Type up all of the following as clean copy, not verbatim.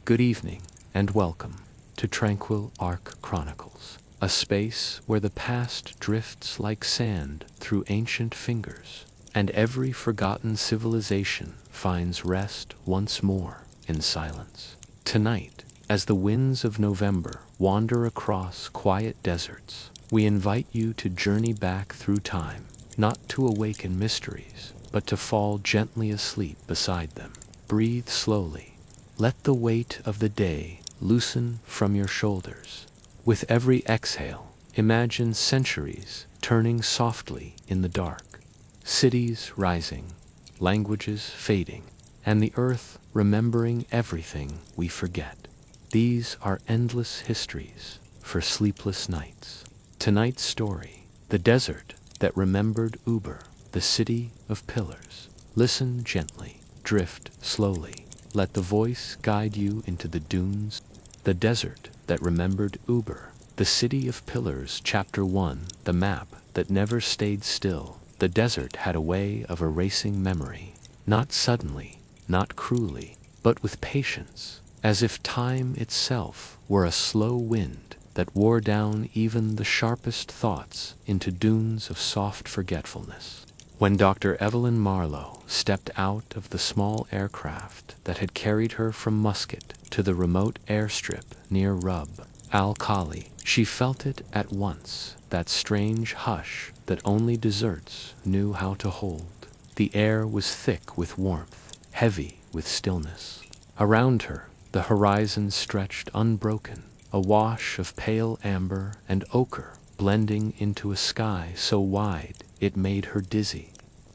Good evening, and welcome to Tranquil Chronicles, a space where the past drifts like sand through ancient fingers, and every forgotten civilization finds rest once more in silence. Tonight, as the winds of November wander across quiet deserts, we invite you to journey back through time, not to awaken mysteries, but to fall gently asleep beside them. Breathe slowly. Let the weight of the day loosen from your shoulders. With every exhale, imagine centuries turning softly in the dark, cities rising, languages fading, and the earth remembering everything we forget. These are endless histories for sleepless nights. Tonight's story, the desert that remembered Ubar, the city of pillars. Listen gently, drift slowly. Let the voice guide you into the dunes. The desert that remembered Ubar, the city of pillars. Chapter 1, the map that never stayed still. The desert had a way of erasing memory, not suddenly, not cruelly, but with patience, as if time itself were a slow wind that wore down even the sharpest thoughts into dunes of soft forgetfulness. When Dr. Evelyn Marlowe stepped out of the small aircraft that had carried her from Muscat to the remote airstrip near Rub al Khali, she felt it at once, that strange hush that only deserts knew how to hold. The air was thick with warmth, heavy with stillness. Around her, the horizon stretched unbroken, a wash of pale amber and ochre blending into a sky so wide it made her dizzy.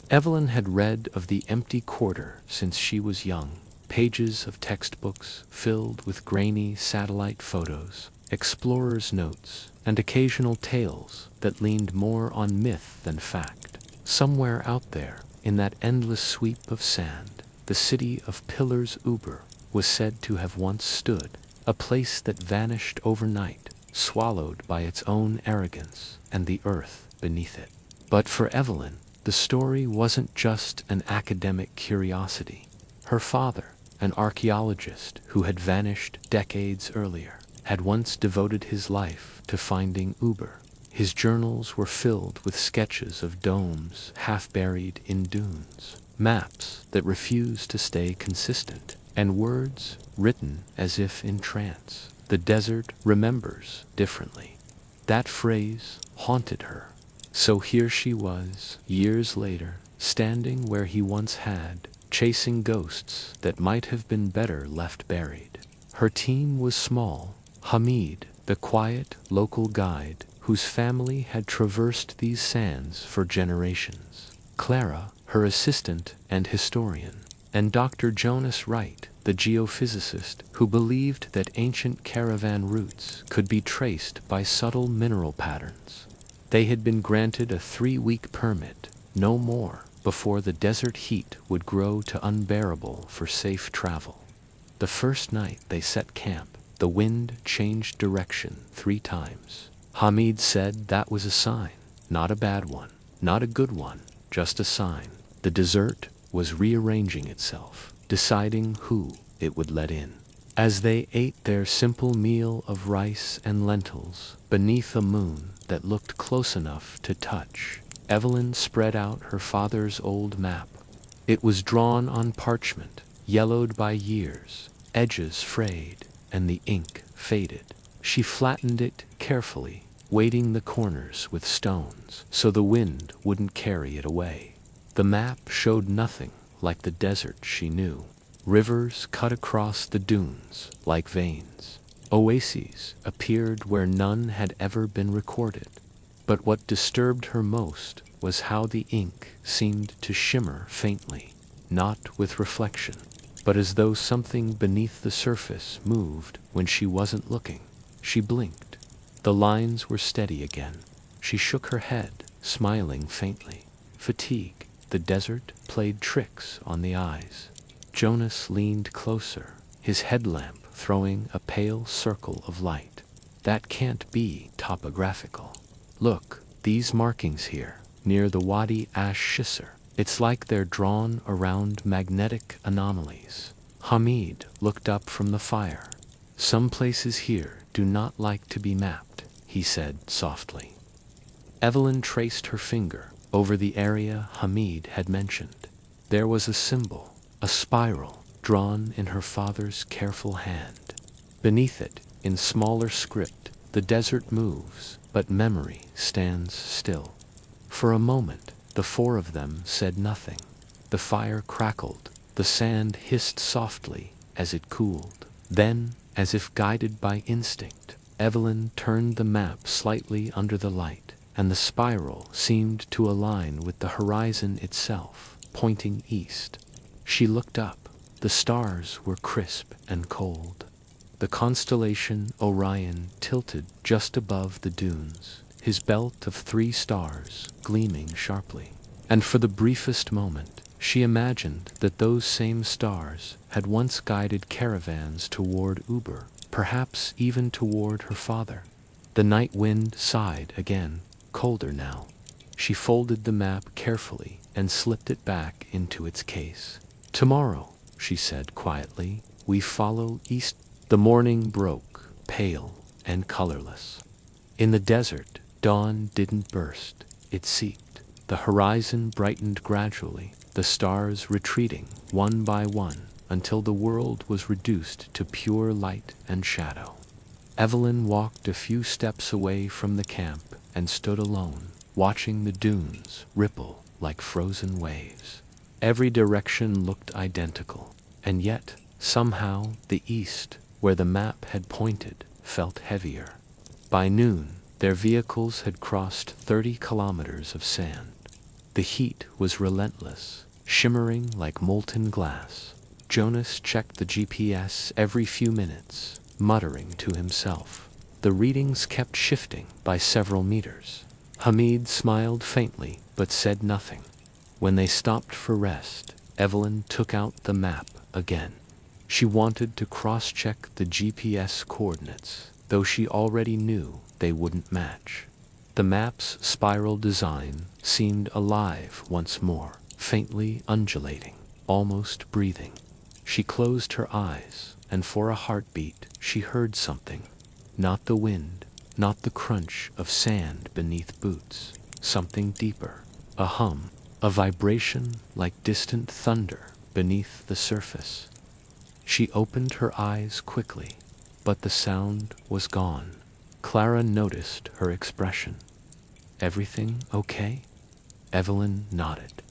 Evelyn had read of the empty quarter since she was young, pages of textbooks filled with grainy satellite photos, explorers' notes, and occasional tales that leaned more on myth than fact. Somewhere out there, in that endless sweep of sand, the city of pillars Ubar was said to have once stood, a place that vanished overnight, swallowed by its own arrogance and the earth beneath it. But for Evelyn, the story wasn't just an academic curiosity. Her father, an archaeologist who had vanished decades earlier, had once devoted his life to finding Ubar. His journals were filled with sketches of domes half buried in dunes, maps that refused to stay consistent, and words written as if in trance. The desert remembers differently. That phrase haunted her. So here she was, years later, standing where he once had, chasing ghosts that might have been better left buried. Her team was small. Hamid, the quiet local guide whose family had traversed these sands for generations. Clara, her assistant and historian, and Dr. Jonas Wright, the geophysicist who believed that ancient caravan routes could be traced by subtle mineral patterns. They had been granted a 3-week permit, no more, before the desert heat would grow to unbearable for safe travel. The first night they set camp, the wind changed direction 3 times. Hamid said that was a sign, not a bad one, not a good one, just a sign. The desert was rearranging itself, deciding who it would let in. As they ate their simple meal of rice and lentils beneath a moon that looked close enough to touch, Evelyn spread out her father's old map. It was drawn on parchment, yellowed by years, edges frayed, and the ink faded. She flattened it carefully, weighting the corners with stones so the wind wouldn't carry it away. The map showed nothing like the desert she knew. Rivers cut across the dunes like veins. Oases appeared where none had ever been recorded. But what disturbed her most was how the ink seemed to shimmer faintly, not with reflection, but as though something beneath the surface moved when she wasn't looking. She blinked. The lines were steady again. She shook her head, smiling faintly. Fatigue, the desert, played tricks on the eyes. Jonas leaned closer, his headlamp throwing a pale circle of light. That can't be topographical. Look, these markings here, near the Wadi Ash Shisr. It's like they're drawn around magnetic anomalies. Hamid looked up from the fire. "Some places here do not like to be mapped," he said softly. Evelyn traced her finger over the area Hamid had mentioned. There was a symbol, a spiral, drawn in her father's careful hand. Beneath it, in smaller script, "The desert moves, but memory stands still." For a moment, the four of them said nothing. The fire crackled, the sand hissed softly as it cooled. Then, as if guided by instinct, Evelyn turned the map slightly under the light, and the spiral seemed to align with the horizon itself, pointing east. She looked up. The stars were crisp and cold. The constellation Orion tilted just above the dunes, his belt of 3 stars gleaming sharply. And for the briefest moment, she imagined that those same stars had once guided caravans toward Ubar, perhaps even toward her father. The night wind sighed again, colder now. She folded the map carefully and slipped it back into its case. "Tomorrow," she said quietly, "we follow east." The morning broke, pale and colorless. In the desert, dawn didn't burst, it seeped. The horizon brightened gradually, the stars retreating one by one until the world was reduced to pure light and shadow. Evelyn walked a few steps away from the camp and stood alone, watching the dunes ripple like frozen waves. Every direction looked identical, and yet, somehow, the east, where the map had pointed, felt heavier. By noon, their vehicles had crossed 30 kilometers of sand. The heat was relentless, shimmering like molten glass. Jonas checked the GPS every few minutes, muttering to himself. The readings kept shifting by several meters. Hamid smiled faintly, but said nothing. When they stopped for rest, Evelyn took out the map again. She wanted to cross-check the GPS coordinates, though she already knew they wouldn't match. The map's spiral design seemed alive once more, faintly undulating, almost breathing. She closed her eyes, and for a heartbeat she heard something. Not the wind, not the crunch of sand beneath boots. Something deeper, a hum, a vibration like distant thunder beneath the surface. She opened her eyes quickly, but the sound was gone. Clara noticed her expression. "Everything okay?" Evelyn nodded.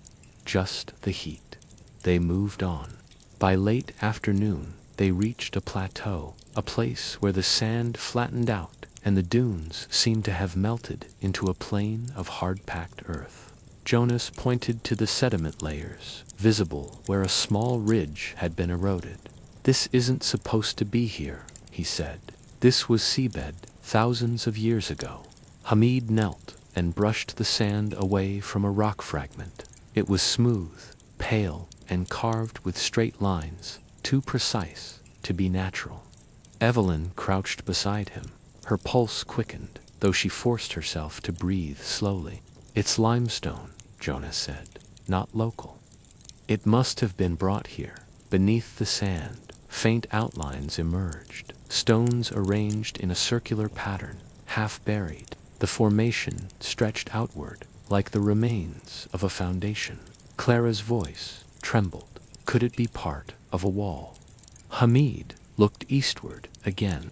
"Just the heat." They moved on. By late afternoon, they reached a plateau, a place where the sand flattened out and the dunes seemed to have melted into a plain of hard-packed earth. Jonas pointed to the sediment layers, visible where a small ridge had been eroded. "This isn't supposed to be here," he said. "This was seabed thousands of years ago." Hamid knelt and brushed the sand away from a rock fragment. It was smooth, pale, and carved with straight lines, too precise to be natural. Evelyn crouched beside him. Her pulse quickened, though she forced herself to breathe slowly. "It's limestone," Jonas said, "not local." It must have been brought here. Beneath the sand, faint outlines emerged, stones arranged in a circular pattern, half buried. The formation stretched outward, like the remains of a foundation. Clara's voice trembled. Could it be part of a wall? Hamid looked eastward again.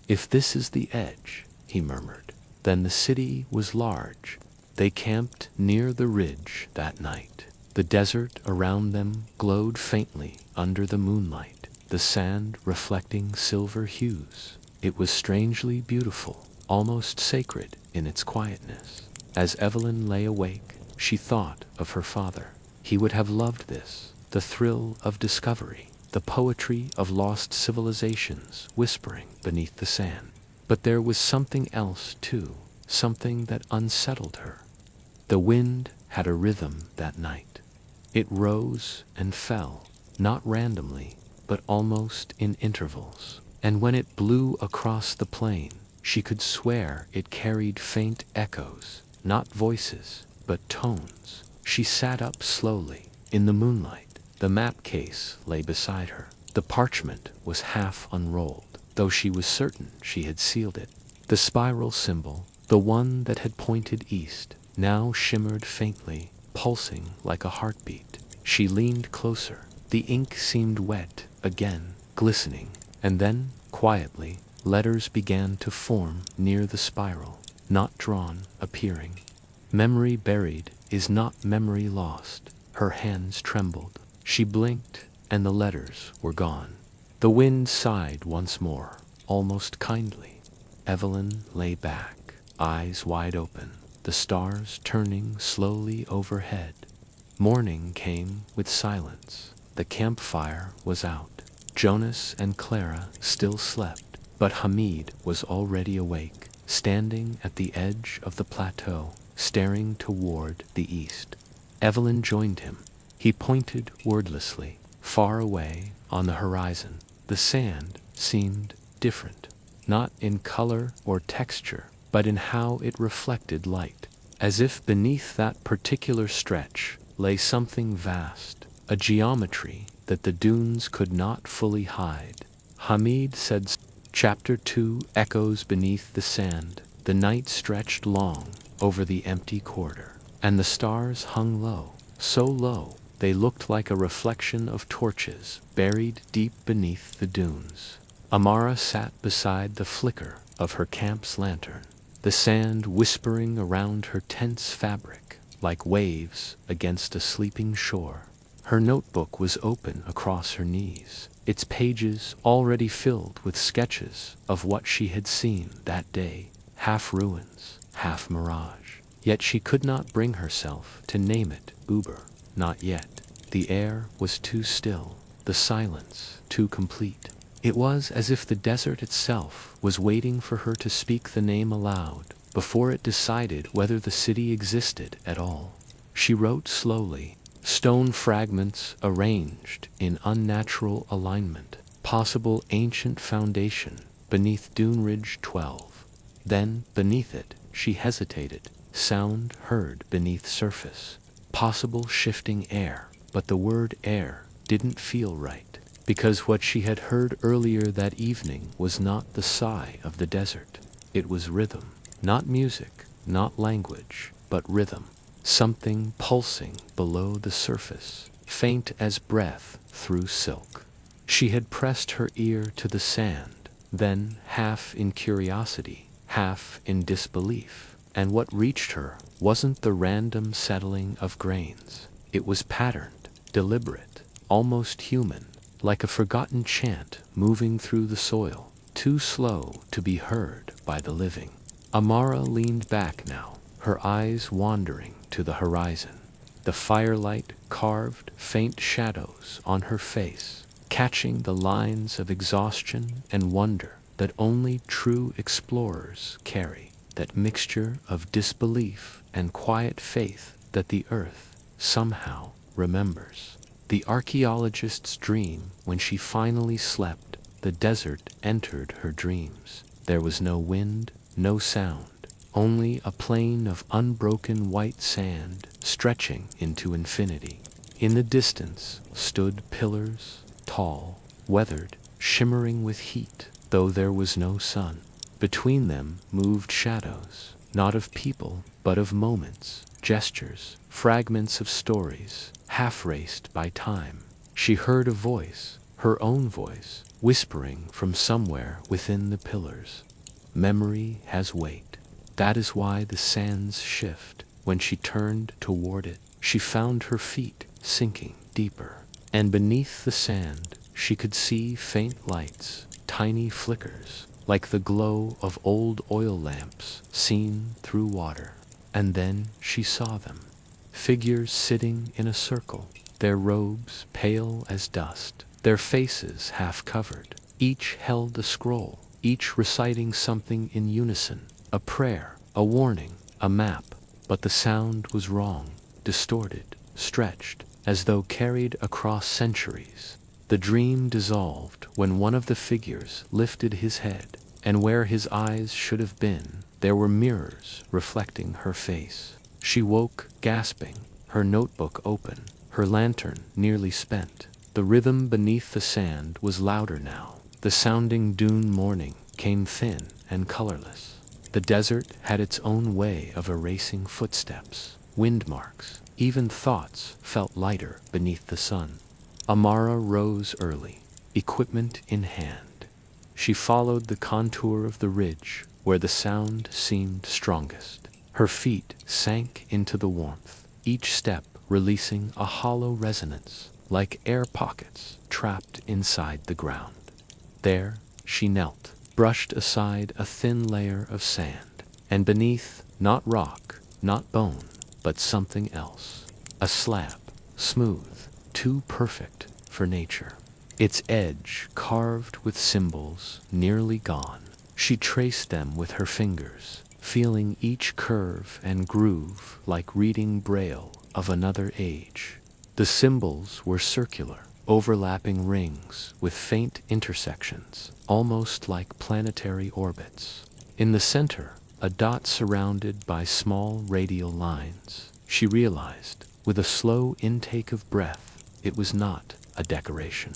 "If this is the edge," he murmured, "then the city was large." They camped near the ridge that night. The desert around them glowed faintly under the moonlight, the sand reflecting silver hues. It was strangely beautiful, almost sacred in its quietness. As Evelyn lay awake, she thought of her father. He would have loved this, the thrill of discovery, the poetry of lost civilizations whispering beneath the sand. But there was something else too, something that unsettled her. The wind had a rhythm that night. It rose and fell, not randomly, but almost in intervals. And when it blew across the plain, she could swear it carried faint echoes, not voices, but tones. She sat up slowly. In the moonlight, the map case lay beside her. The parchment was half unrolled, though she was certain she had sealed it. The spiral symbol, the one that had pointed east, now shimmered faintly, pulsing like a heartbeat. She leaned closer. The ink seemed wet, again, glistening, and then, quietly, letters began to form near the spiral, not drawn, appearing. Memory buried is not memory lost. Her hands trembled. She blinked, and the letters were gone. The wind sighed once more, almost kindly. Evelyn lay back, eyes wide open, the stars turning slowly overhead. Morning came with silence. The campfire was out. Jonas and Clara still slept, but Hamid was already awake, standing at the edge of the plateau, staring toward the east. Evelyn joined him. He pointed wordlessly. Far away, on the horizon, the sand seemed different, not in color or texture, but in how it reflected light, as if beneath that particular stretch lay something vast, a geometry that the dunes could not fully hide. Hamid said, Chapter 2 echoes beneath the sand. The night stretched long over the empty quarter, and the stars hung low, so low they looked like a reflection of torches buried deep beneath the dunes. Amara sat beside the flicker of her camp's lantern, the sand whispering around her tense fabric like waves against a sleeping shore. Her notebook was open across her knees, its pages already filled with sketches of what she had seen that day, half ruins, half mirage. Yet she could not bring herself to name it Ubar. Not yet. The air was too still, the silence too complete. It was as if the desert itself was waiting for her to speak the name aloud before it decided whether the city existed at all. She wrote slowly, stone fragments arranged in unnatural alignment, possible ancient foundation beneath Dune Ridge 12. Then, beneath it, she hesitated, sound heard beneath surface. Possible shifting air, but the word air didn't feel right, because what she had heard earlier that evening was not the sigh of the desert. It was rhythm, not music, not language, but rhythm, something pulsing below the surface, faint as breath through silk. She had pressed her ear to the sand, then, half in curiosity, half in disbelief, and what reached her wasn't the random settling of grains. It was patterned, deliberate, almost human, like a forgotten chant moving through the soil, too slow to be heard by the living. Amara leaned back now, her eyes wandering to the horizon. The firelight carved faint shadows on her face, catching the lines of exhaustion and wonder that only true explorers carry. That mixture of disbelief and quiet faith that the earth somehow remembers. The archaeologist's dream, when she finally slept, the desert entered her dreams. There was no wind, no sound, only a plain of unbroken white sand stretching into infinity. In the distance stood pillars, tall, weathered, shimmering with heat, though there was no sun. Between them moved shadows, not of people, but of moments, gestures, fragments of stories, half-raced by time. She heard a voice, her own voice, whispering from somewhere within the pillars. Memory has weight. That is why the sands shift. When she turned toward it, she found her feet sinking deeper, and beneath the sand she could see faint lights, tiny flickers, like the glow of old oil lamps seen through water. And then she saw them, figures sitting in a circle, their robes pale as dust, their faces half covered. Each held a scroll, each reciting something in unison, a prayer, a warning, a map. But the sound was wrong, distorted, stretched, as though carried across centuries. The dream dissolved when one of the figures lifted his head, and where his eyes should have been, there were mirrors reflecting her face. She woke, gasping, her notebook open, her lantern nearly spent. The rhythm beneath the sand was louder now. The sounding dune morning came thin and colorless. The desert had its own way of erasing footsteps, wind marks, even thoughts felt lighter beneath the sun. Amara rose early, equipment in hand. She followed the contour of the ridge where the sound seemed strongest. Her feet sank into the warmth, each step releasing a hollow resonance, like air pockets trapped inside the ground. There she knelt, brushed aside a thin layer of sand, and beneath, not rock, not bone, but something else. A slab, smooth, too perfect for nature. Its edge carved with symbols nearly gone. She traced them with her fingers, feeling each curve and groove like reading braille of another age. The symbols were circular, overlapping rings with faint intersections, almost like planetary orbits. In the center, a dot surrounded by small radial lines. She realized, with a slow intake of breath, it was not a decoration.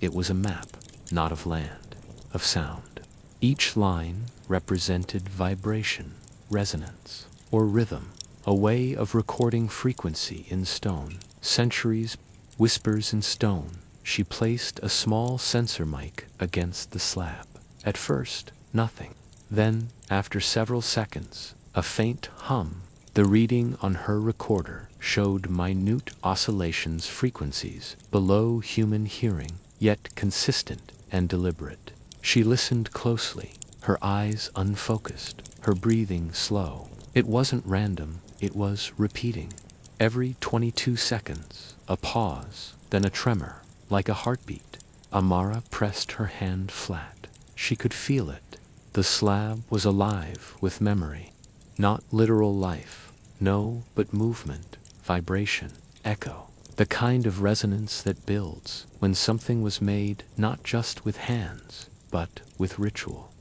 It was a map, not of land, of sound. Each line represented vibration, resonance, or rhythm, a way of recording frequency in stone. Centuries, whispers in stone. She placed a small sensor mic against the slab. At first, nothing. Then, after several seconds, a faint hum. The reading on her recorder showed minute oscillations, frequencies below human hearing, yet consistent and deliberate. She listened closely, her eyes unfocused, her breathing slow. It wasn't random, it was repeating. Every 22 seconds, a pause, then a tremor, like a heartbeat. Amara pressed her hand flat. She could feel it. The slab was alive with memory. Not literal life, no, but movement, vibration, echo. The kind of resonance that builds when something was made not just with hands, but with ritual.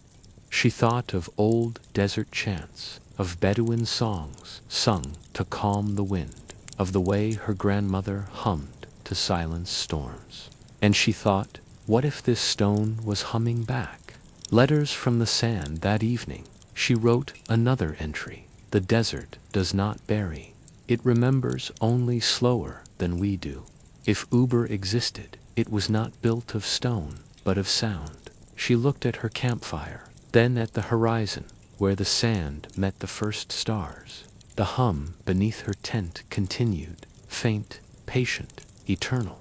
She thought of old desert chants, of Bedouin songs sung to calm the wind, of the way her grandmother hummed to silence storms. And she thought, what if this stone was humming back? Letters from the sand that evening. She wrote another entry. The desert does not bury. It remembers only slower than we do. If Ubar existed, it was not built of stone, but of sound. She looked at her campfire, then at the horizon, where the sand met the first stars. The hum beneath her tent continued, faint, patient, eternal.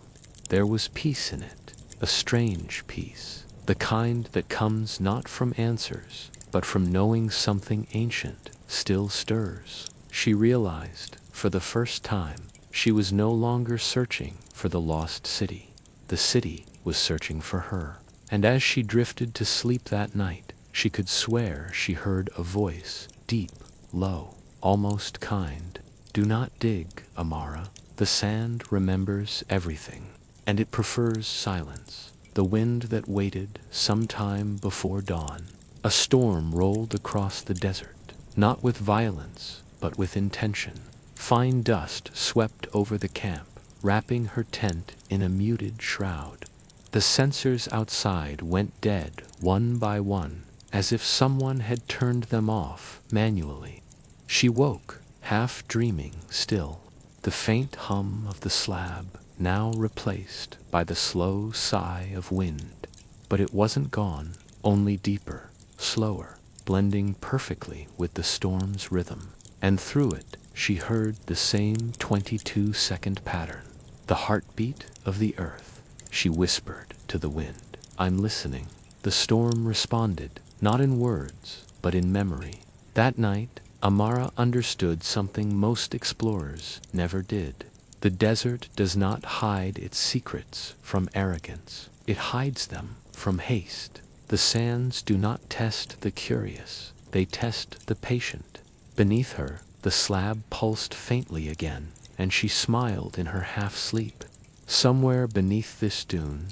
There was peace in it, a strange peace, the kind that comes not from answers, but from knowing something ancient still stirs. She realized, for the first time, she was no longer searching for the lost city. The city was searching for her. And as she drifted to sleep that night, she could swear she heard a voice, deep, low, almost kind. Do not dig, Amara. The sand remembers everything, and it prefers silence. The wind that waited some time before dawn. A storm rolled across the desert, not with violence, but with intention. Fine dust swept over the camp, wrapping her tent in a muted shroud. The sensors outside went dead, one by one, as if someone had turned them off manually. She woke, half dreaming still, the faint hum of the slab now replaced by the slow sigh of wind. But it wasn't gone, only deeper, slower, blending perfectly with the storm's rhythm. And through it, she heard the same 22-second pattern, the heartbeat of the earth. She whispered to the wind, I'm listening. The storm responded, not in words, but in memory. That night, Amara understood something most explorers never did. The desert does not hide its secrets from arrogance. It hides them from haste. The sands do not test the curious. They test the patient. Beneath her, the slab pulsed faintly again, and she smiled in her half-sleep. Somewhere beneath this dune.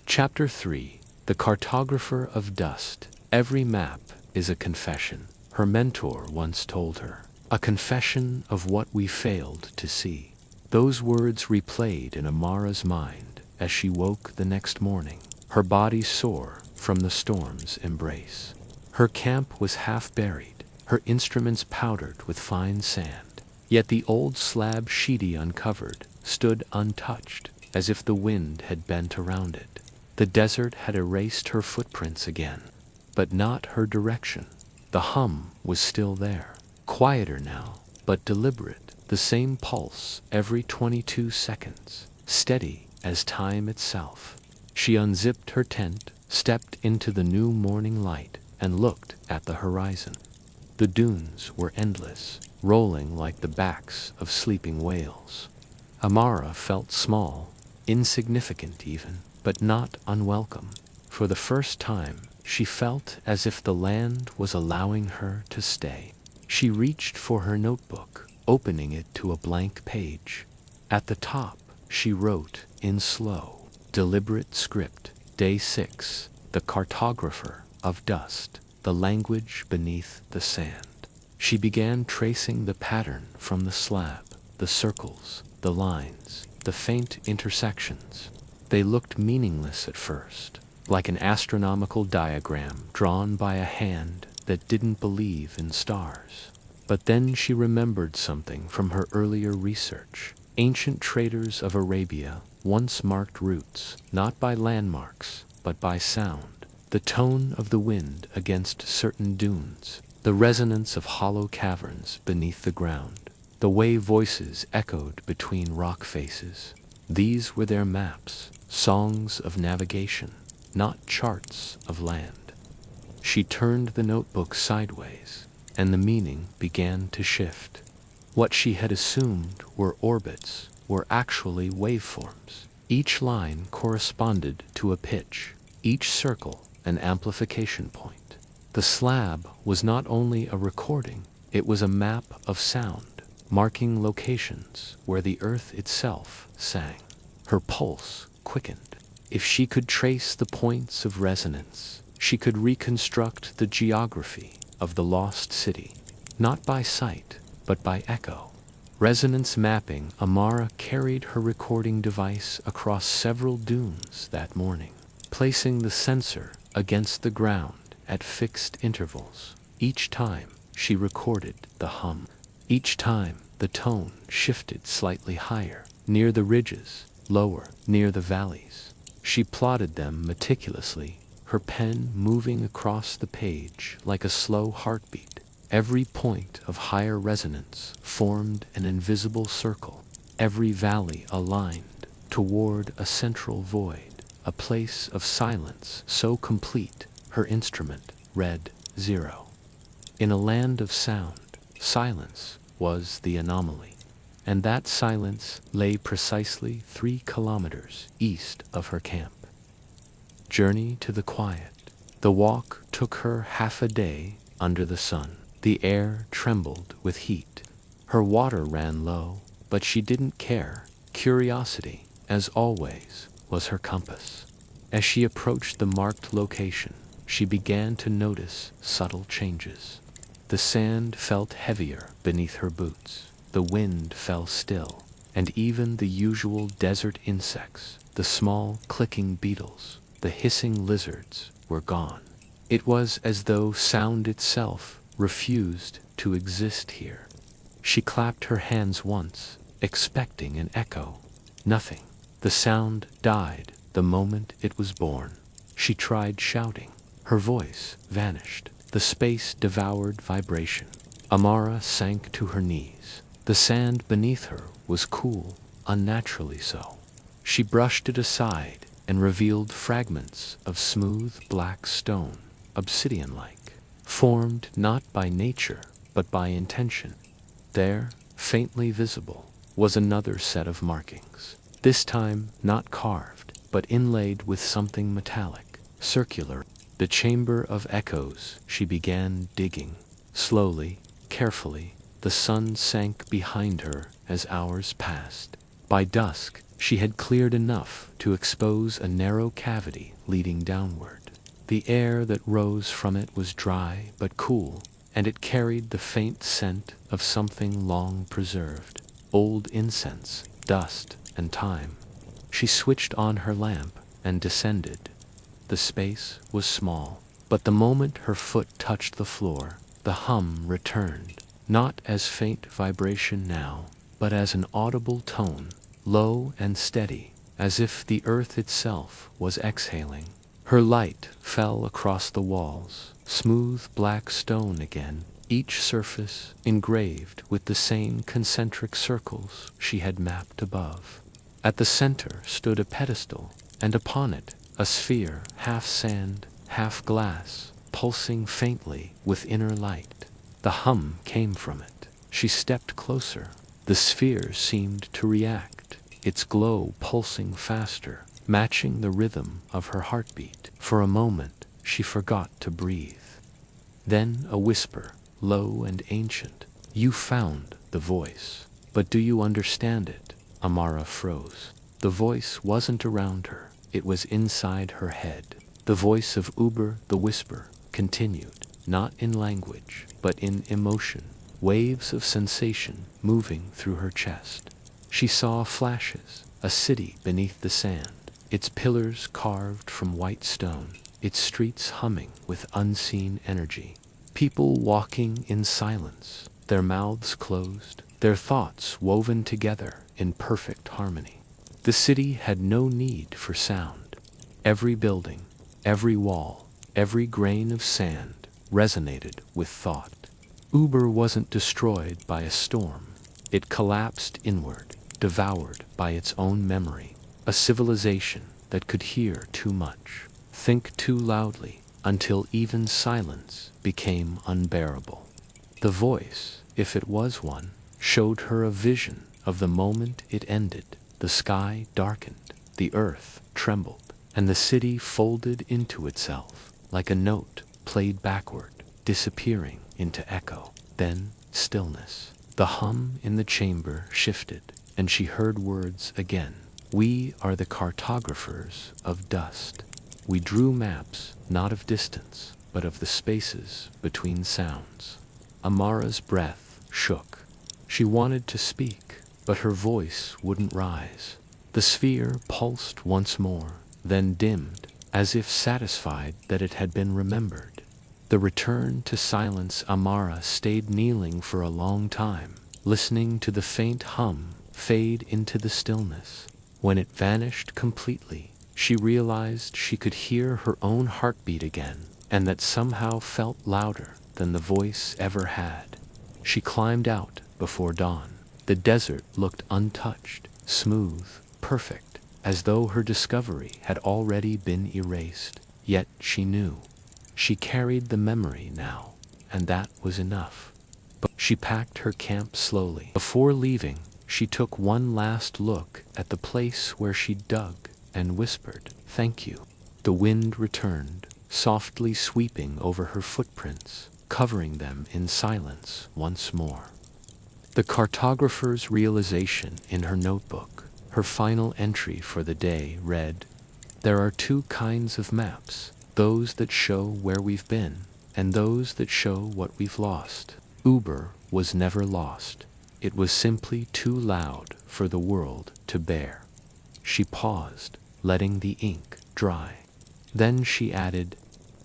Chapter 3. The Cartographer of Dust. Every map is a confession, her mentor once told her. A confession of what we failed to see. Those words replayed in Amara's mind as she woke the next morning, her body sore from the storm's embrace. Her camp was half buried, her instruments powdered with fine sand. Yet the old slab sheety uncovered stood untouched, as if the wind had bent around it. The desert had erased her footprints again, but not her direction. The hum was still there, quieter now, but deliberate, the same pulse every 22 seconds, steady as time itself. She unzipped her tent, stepped into the new morning light, and looked at the horizon. The dunes were endless, rolling like the backs of sleeping whales. Amara felt small, insignificant even, but not unwelcome. For the first time, she felt as if the land was allowing her to stay. She reached for her notebook, opening it to a blank page. At the top, she wrote in slow, deliberate script, Day 6, the cartographer of dust, the language beneath the sand. She began tracing the pattern from the slab, the circles, the lines, the faint intersections. They looked meaningless at first, like an astronomical diagram drawn by a hand that didn't believe in stars. But then she remembered something from her earlier research. Ancient traders of Arabia once marked routes, not by landmarks, but by sound. The tone of the wind against certain dunes, the resonance of hollow caverns beneath the ground, the way voices echoed between rock faces. These were their maps, songs of navigation, not charts of land. She turned the notebook sideways, and the meaning began to shift. What she had assumed were orbits were actually waveforms. Each line corresponded to a pitch, each circle an amplification point. The slab was not only a recording, it was a map of sound, marking locations where the earth itself sang. Her pulse quickened. If she could trace the points of resonance, she could reconstruct the geography of the lost city, not by sight, but by echo. Resonance mapping, Amara carried her recording device across several dunes that morning, placing the sensor against the ground at fixed intervals. Each time she recorded the hum. Each time the tone shifted slightly higher, near the ridges, lower, near the valleys. She plotted them meticulously, her pen moving across the page like a slow heartbeat. Every point of higher resonance formed an invisible circle, every valley aligned toward a central void, a place of silence so complete her instrument read 0. In a land of sound, silence was the anomaly, and that silence lay precisely 3 kilometers east of her camp. Journey to the quiet. The walk took her half a day under the sun. The air trembled with heat. Her water ran low, but she didn't care. Curiosity, as always, was her compass. As she approached the marked location, she began to notice subtle changes. The sand felt heavier beneath her boots. The wind fell still, and even the usual desert insects, the small clicking beetles, the hissing lizards, were gone. It was as though sound itself refused to exist here. She clapped her hands once, expecting an echo. Nothing. The sound died the moment it was born. She tried shouting. Her voice vanished. The space devoured vibration. Amara sank to her knees. The sand beneath her was cool, unnaturally so. She brushed it aside and revealed fragments of smooth black stone, obsidian-like, formed not by nature but by intention. There, faintly visible, was another set of markings, this time not carved, but inlaid with something metallic, circular. The chamber of echoes. She began digging. Slowly, carefully, the sun sank behind her as hours passed. By dusk, she had cleared enough to expose a narrow cavity leading downward. The air that rose from it was dry but cool, and it carried the faint scent of something long preserved, old incense, dust, and time. She switched on her lamp and descended. The space was small, but the moment her foot touched the floor, the hum returned, not as faint vibration now, but as an audible tone, low and steady, as if the earth itself was exhaling. Her light fell across the walls, smooth black stone again, each surface engraved with the same concentric circles she had mapped above. At the center stood a pedestal, and upon it a sphere, half sand, half glass, pulsing faintly with inner light. The hum came from it. She stepped closer. The sphere seemed to react, its glow pulsing faster, matching the rhythm of her heartbeat. For a moment, she forgot to breathe. Then a whisper, low and ancient. "You found the voice. But do you understand it?" Amara froze. The voice wasn't around her. It was inside her head. The voice of Ubar, the whisper, continued, not in language, but in emotion, waves of sensation moving through her chest. She saw flashes, a city beneath the sand, its pillars carved from white stone, its streets humming with unseen energy. People walking in silence, their mouths closed, their thoughts woven together in perfect harmony. The city had no need for sound. Every building, every wall, every grain of sand resonated with thought. Ubar wasn't destroyed by a storm. It collapsed inward, devoured by its own memory, a civilization that could hear too much, think too loudly, until even silence became unbearable. The voice, if it was one, showed her a vision of the moment it ended. The sky darkened, the earth trembled, and the city folded into itself like a note played backward, disappearing into echo. Then stillness. The hum in the chamber shifted, and she heard words again. "We are the cartographers of dust. We drew maps not of distance, but of the spaces between sounds." Amara's breath shook. She wanted to speak, but her voice wouldn't rise. The sphere pulsed once more, then dimmed, as if satisfied that it had been remembered. The return to silence. Amara stayed kneeling for a long time, listening to the faint hum fade into the stillness. When it vanished completely, she realized she could hear her own heartbeat again, and that somehow felt louder than the voice ever had. She climbed out before dawn. The desert looked untouched, smooth, perfect, as though her discovery had already been erased. Yet she knew. She carried the memory now, and that was enough. But she packed her camp slowly. Before leaving, she took one last look at the place where she dug and whispered, "Thank you." The wind returned, softly sweeping over her footprints, covering them in silence once more. The cartographer's realization in her notebook, her final entry for the day, read, "There are two kinds of maps, those that show where we've been, and those that show what we've lost. Ubar was never lost. It was simply too loud for the world to bear." She paused, letting the ink dry. Then she added,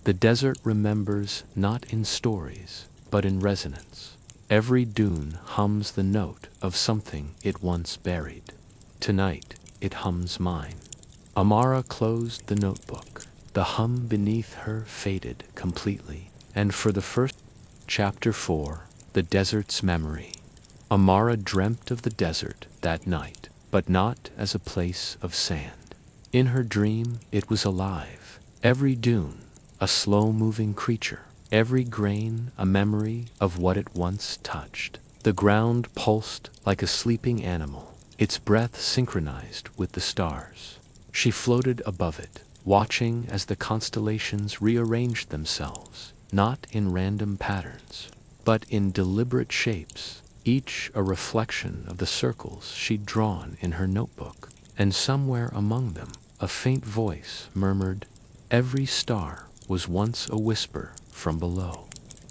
"The desert remembers not in stories, but in resonance. Every dune hums the note of something it once buried. Tonight, it hums mine." Amara closed the notebook. The hum beneath her faded completely, and for the first. Chapter 4, The Desert's Memory. Amara dreamt of the desert that night, but not as a place of sand. In her dream, it was alive. Every dune, a slow-moving creature. Every grain, a memory of what it once touched. The ground pulsed like a sleeping animal, its breath synchronized with the stars. She floated above it, watching as the constellations rearranged themselves, not in random patterns, but in deliberate shapes, each a reflection of the circles she'd drawn in her notebook. And somewhere among them, a faint voice murmured, "Every star was once a whisper from below."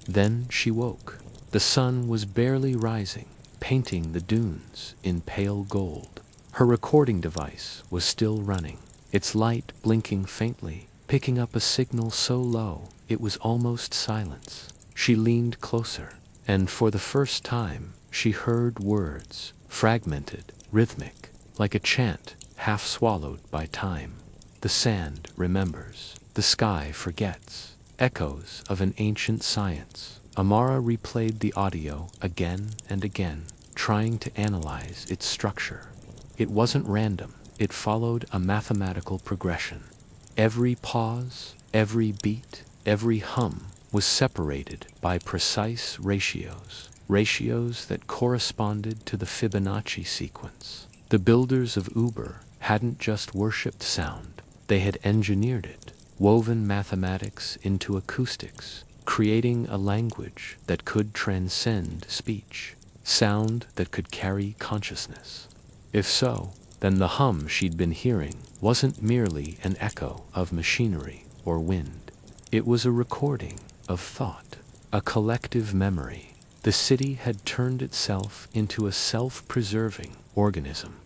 Then she woke. The sun was barely rising, painting the dunes in pale gold. Her recording device was still running, its light blinking faintly, picking up a signal so low it was almost silence. She leaned closer, and for the first time she heard words, fragmented, rhythmic, like a chant half swallowed by time. The sand remembers, the sky forgets. Echoes of an ancient science. Amara replayed the audio again and again, trying to analyze its structure. It wasn't random, it followed a mathematical progression. Every pause, every beat, every hum was separated by precise ratios, ratios that corresponded to the Fibonacci sequence. The builders of Ubar hadn't just worshipped sound, they had engineered it, woven mathematics into acoustics, creating a language that could transcend speech, sound that could carry consciousness. If so, then the hum she'd been hearing wasn't merely an echo of machinery or wind. It was a recording of thought, a collective memory. The city had turned itself into a self-preserving organism,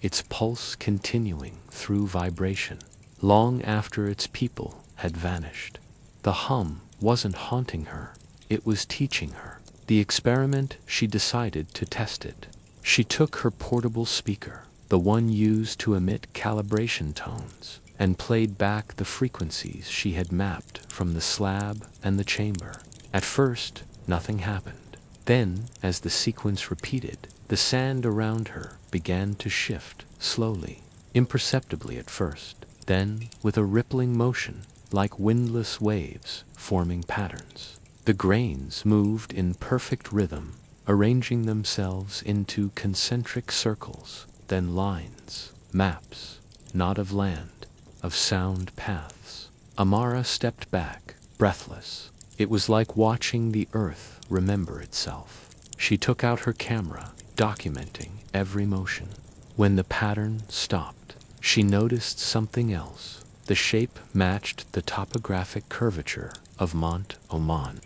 its pulse continuing through vibration, long after its people had vanished. The hum wasn't haunting her, it was teaching her. The experiment, she decided to test it. She took her portable speaker, the one used to emit calibration tones, and played back the frequencies she had mapped from the slab and the chamber. At first, nothing happened. Then, as the sequence repeated, the sand around her began to shift, slowly, imperceptibly at first, then with a rippling motion, like windless waves forming patterns. The grains moved in perfect rhythm, arranging themselves into concentric circles, then lines, maps, not of land, of sound paths. Amara stepped back, breathless. It was like watching the earth remember itself. She took out her camera, documenting every motion. When the pattern stopped, she noticed something else. The shape matched the topographic curvature of Mont Oman,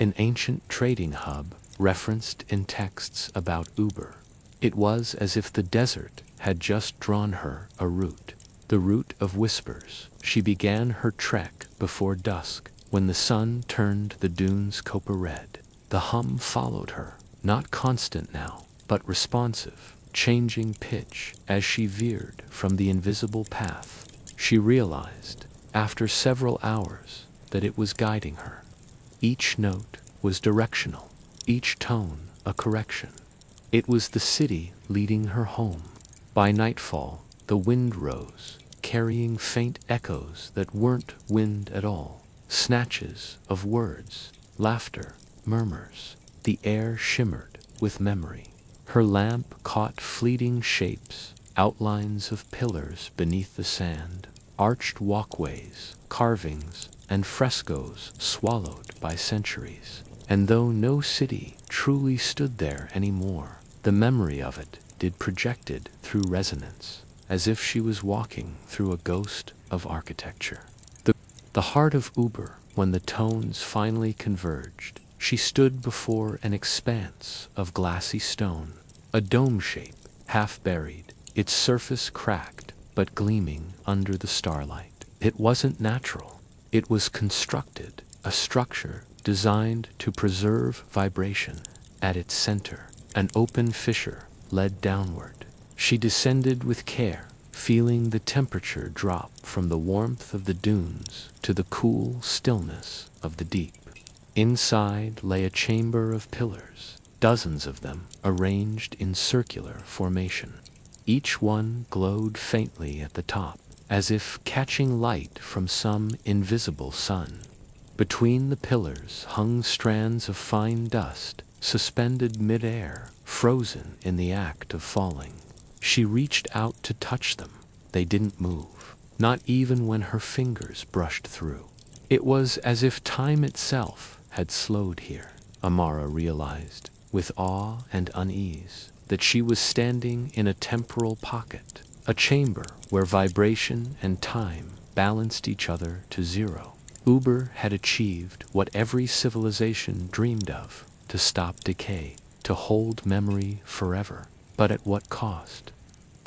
an ancient trading hub referenced in texts about Ubar. It was as if the desert had just drawn her a route, the route of whispers. She began her trek before dusk, when the sun turned the dunes copper red. The hum followed her, not constant now, but responsive, changing pitch as she veered from the invisible path. She realized, after several hours, that it was guiding her. Each note was directional, each tone a correction. It was the city leading her home. By nightfall, the wind rose, carrying faint echoes that weren't wind at all, snatches of words, laughter, murmurs. The air shimmered with memory. Her lamp caught fleeting shapes, outlines of pillars beneath the sand, arched walkways, carvings, and frescoes swallowed by centuries. And though no city truly stood there anymore, the memory of it did projected through resonance, as if she was walking through a ghost of architecture. The heart of Ubar, when the tones finally converged, she stood before an expanse of glassy stone, a dome shape, half buried, its surface cracked but gleaming under the starlight. It wasn't natural, it was constructed, a structure designed to preserve vibration. At its center, an open fissure led downward. She descended with care, feeling the temperature drop from the warmth of the dunes to the cool stillness of the deep. Inside lay a chamber of pillars, dozens of them arranged in circular formation. Each one glowed faintly at the top, as if catching light from some invisible sun. Between the pillars hung strands of fine dust, suspended mid-air, frozen in the act of falling. She reached out to touch them. They didn't move, not even when her fingers brushed through. It was as if time itself had slowed here. Amara realized, with awe and unease, that she was standing in a temporal pocket, a chamber where vibration and time balanced each other to zero. Ubar had achieved what every civilization dreamed of, to stop decay, to hold memory forever. But at what cost?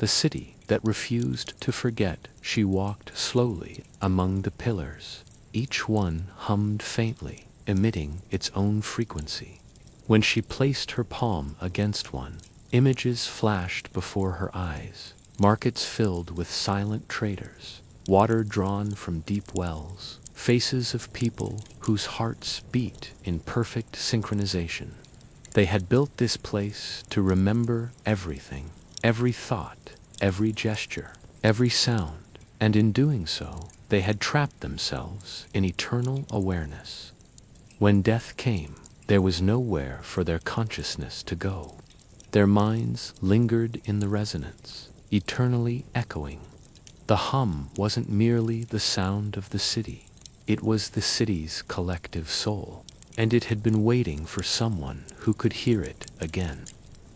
the city that refused to forget. She walked slowly among the pillars. Each one hummed faintly, emitting its own frequency. When she placed her palm against one, images flashed before her eyes. Markets filled with silent traders, water drawn from deep wells, faces of people whose hearts beat in perfect synchronization. They had built this place to remember everything, every thought, every gesture, every sound, and in doing so, they had trapped themselves in eternal awareness. When death came, there was nowhere for their consciousness to go. Their minds lingered in the resonance, eternally echoing. The hum wasn't merely the sound of the city. It was the city's collective soul, and it had been waiting for someone who could hear it again.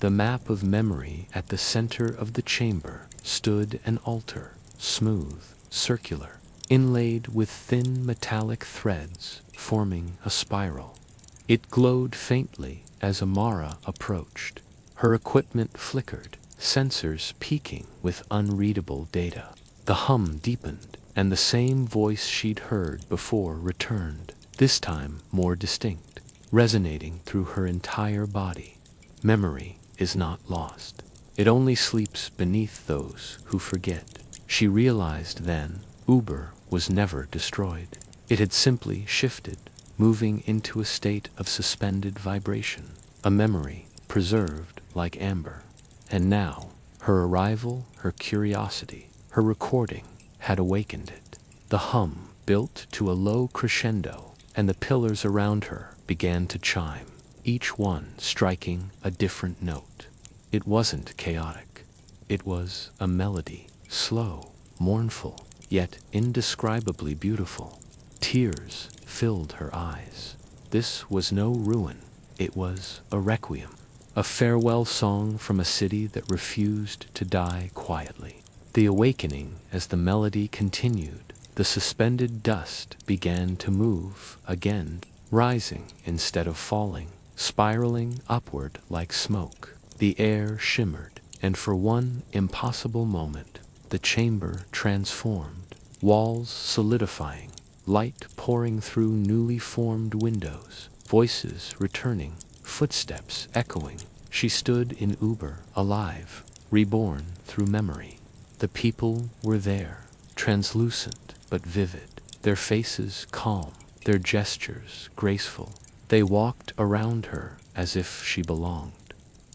The map of memory at the center of the chamber stood an altar, smooth, circular, inlaid with thin metallic threads forming a spiral. It glowed faintly as Amara approached. Her equipment flickered, sensors peaking with unreadable data. The hum deepened, and the same voice she'd heard before returned, this time more distinct, resonating through her entire body. Memory is not lost. It only sleeps beneath those who forget. She realized then, Ubar was never destroyed. It had simply shifted, moving into a state of suspended vibration, a memory preserved like amber. And now, her arrival, her curiosity, her recording had awakened it. The hum built to a low crescendo, and the pillars around her began to chime, each one striking a different note. It wasn't chaotic. It was a melody, slow, mournful, yet indescribably beautiful. Tears filled her eyes. This was no ruin. It was a requiem, a farewell song from a city that refused to die quietly. The awakening, as the melody continued, the suspended dust began to move again, rising instead of falling, spiraling upward like smoke. The air shimmered, and for one impossible moment, the chamber transformed, walls solidifying, light pouring through newly formed windows, voices returning, footsteps echoing. She stood in Ubar, alive, reborn through memory. The people were there, translucent but vivid, their faces calm, their gestures graceful. They walked around her as if she belonged.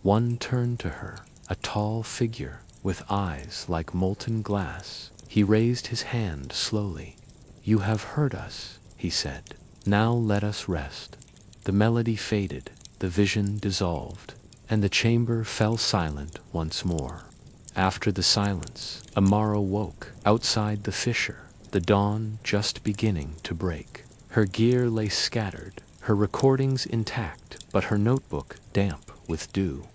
One turned to her, a tall figure with eyes like molten glass. He raised his hand slowly. "You have heard us," he said. "Now let us rest." The melody faded, the vision dissolved, and the chamber fell silent once more. After the silence, Amara woke outside the fissure, the dawn just beginning to break. Her gear lay scattered, her recordings intact, but her notebook damp with dew.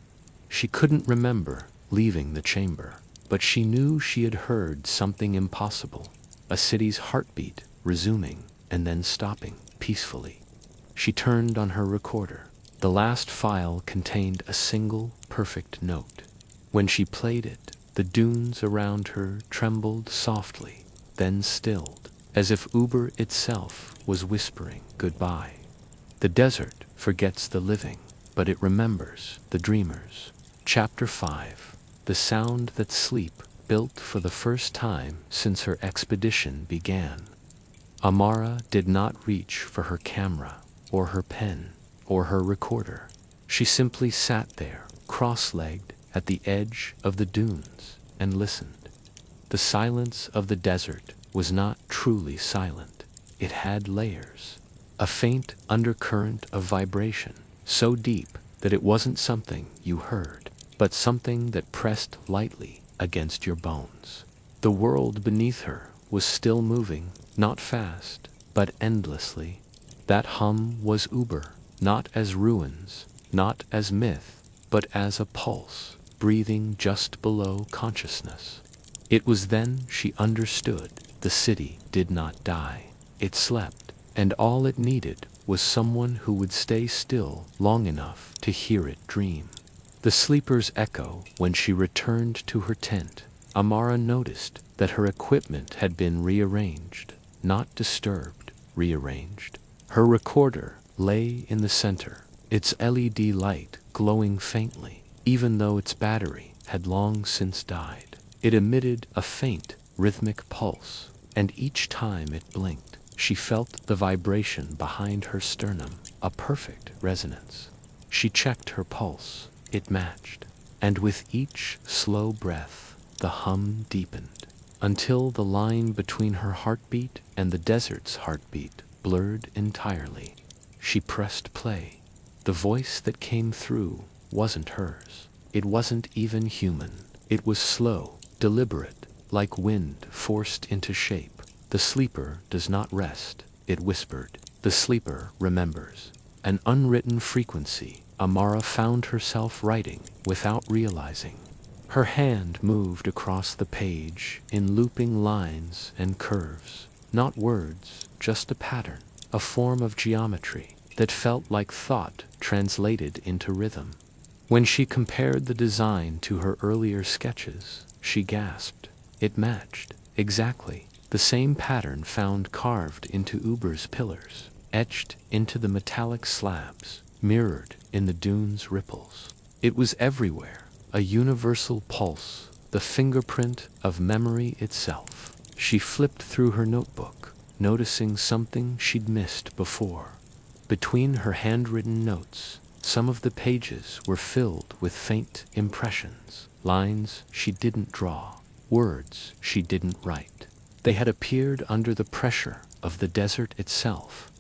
She couldn't remember leaving the chamber, but she knew she had heard something impossible, a city's heartbeat resuming and then stopping peacefully. She turned on her recorder. The last file contained a single perfect note. When she played it, the dunes around her trembled softly, then stilled, as if Ubar itself was whispering goodbye. The desert forgets the living, but it remembers the dreamers. Chapter 5. The sound that sleep built for the first time since her expedition began. Amara did not reach for her camera, or her pen, or her recorder. She simply sat there, cross-legged, at the edge of the dunes, and listened. The silence of the desert was not truly silent. It had layers, a faint undercurrent of vibration, so deep that it wasn't something you heard, but something that pressed lightly against your bones. The world beneath her was still moving, not fast, but endlessly. That hum was Ubar, not as ruins, not as myth, but as a pulse, breathing just below consciousness. It was then she understood the city did not die. It slept, and all it needed was someone who would stay still long enough to hear it dream. The sleeper's echo when she returned to her tent. Amara noticed that her equipment had been rearranged, not disturbed, rearranged. Her recorder lay in the center, its LED light glowing faintly, even though its battery had long since died. It emitted a faint, rhythmic pulse, and each time it blinked, she felt the vibration behind her sternum, a perfect resonance. She checked her pulse. It matched, and with each slow breath, the hum deepened, until the line between her heartbeat and the desert's heartbeat blurred entirely. She pressed play. The voice that came through wasn't hers. It wasn't even human. It was slow, deliberate, like wind forced into shape. The sleeper does not rest, it whispered. The sleeper remembers. An unwritten frequency Amara found herself writing without realizing. Her hand moved across the page in looping lines and curves. Not words, just a pattern, a form of geometry that felt like thought translated into rhythm. When she compared the design to her earlier sketches, she gasped. It matched, exactly, the same pattern found carved into Ubar's pillars, etched into the metallic slabs, mirrored in the dune's ripples. It was everywhere, a universal pulse, the fingerprint of memory itself. She flipped through her notebook, noticing something she'd missed before. Between her handwritten notes, some of the pages were filled with faint impressions, lines she didn't draw, words she didn't write. They had appeared under the pressure of the desert itself.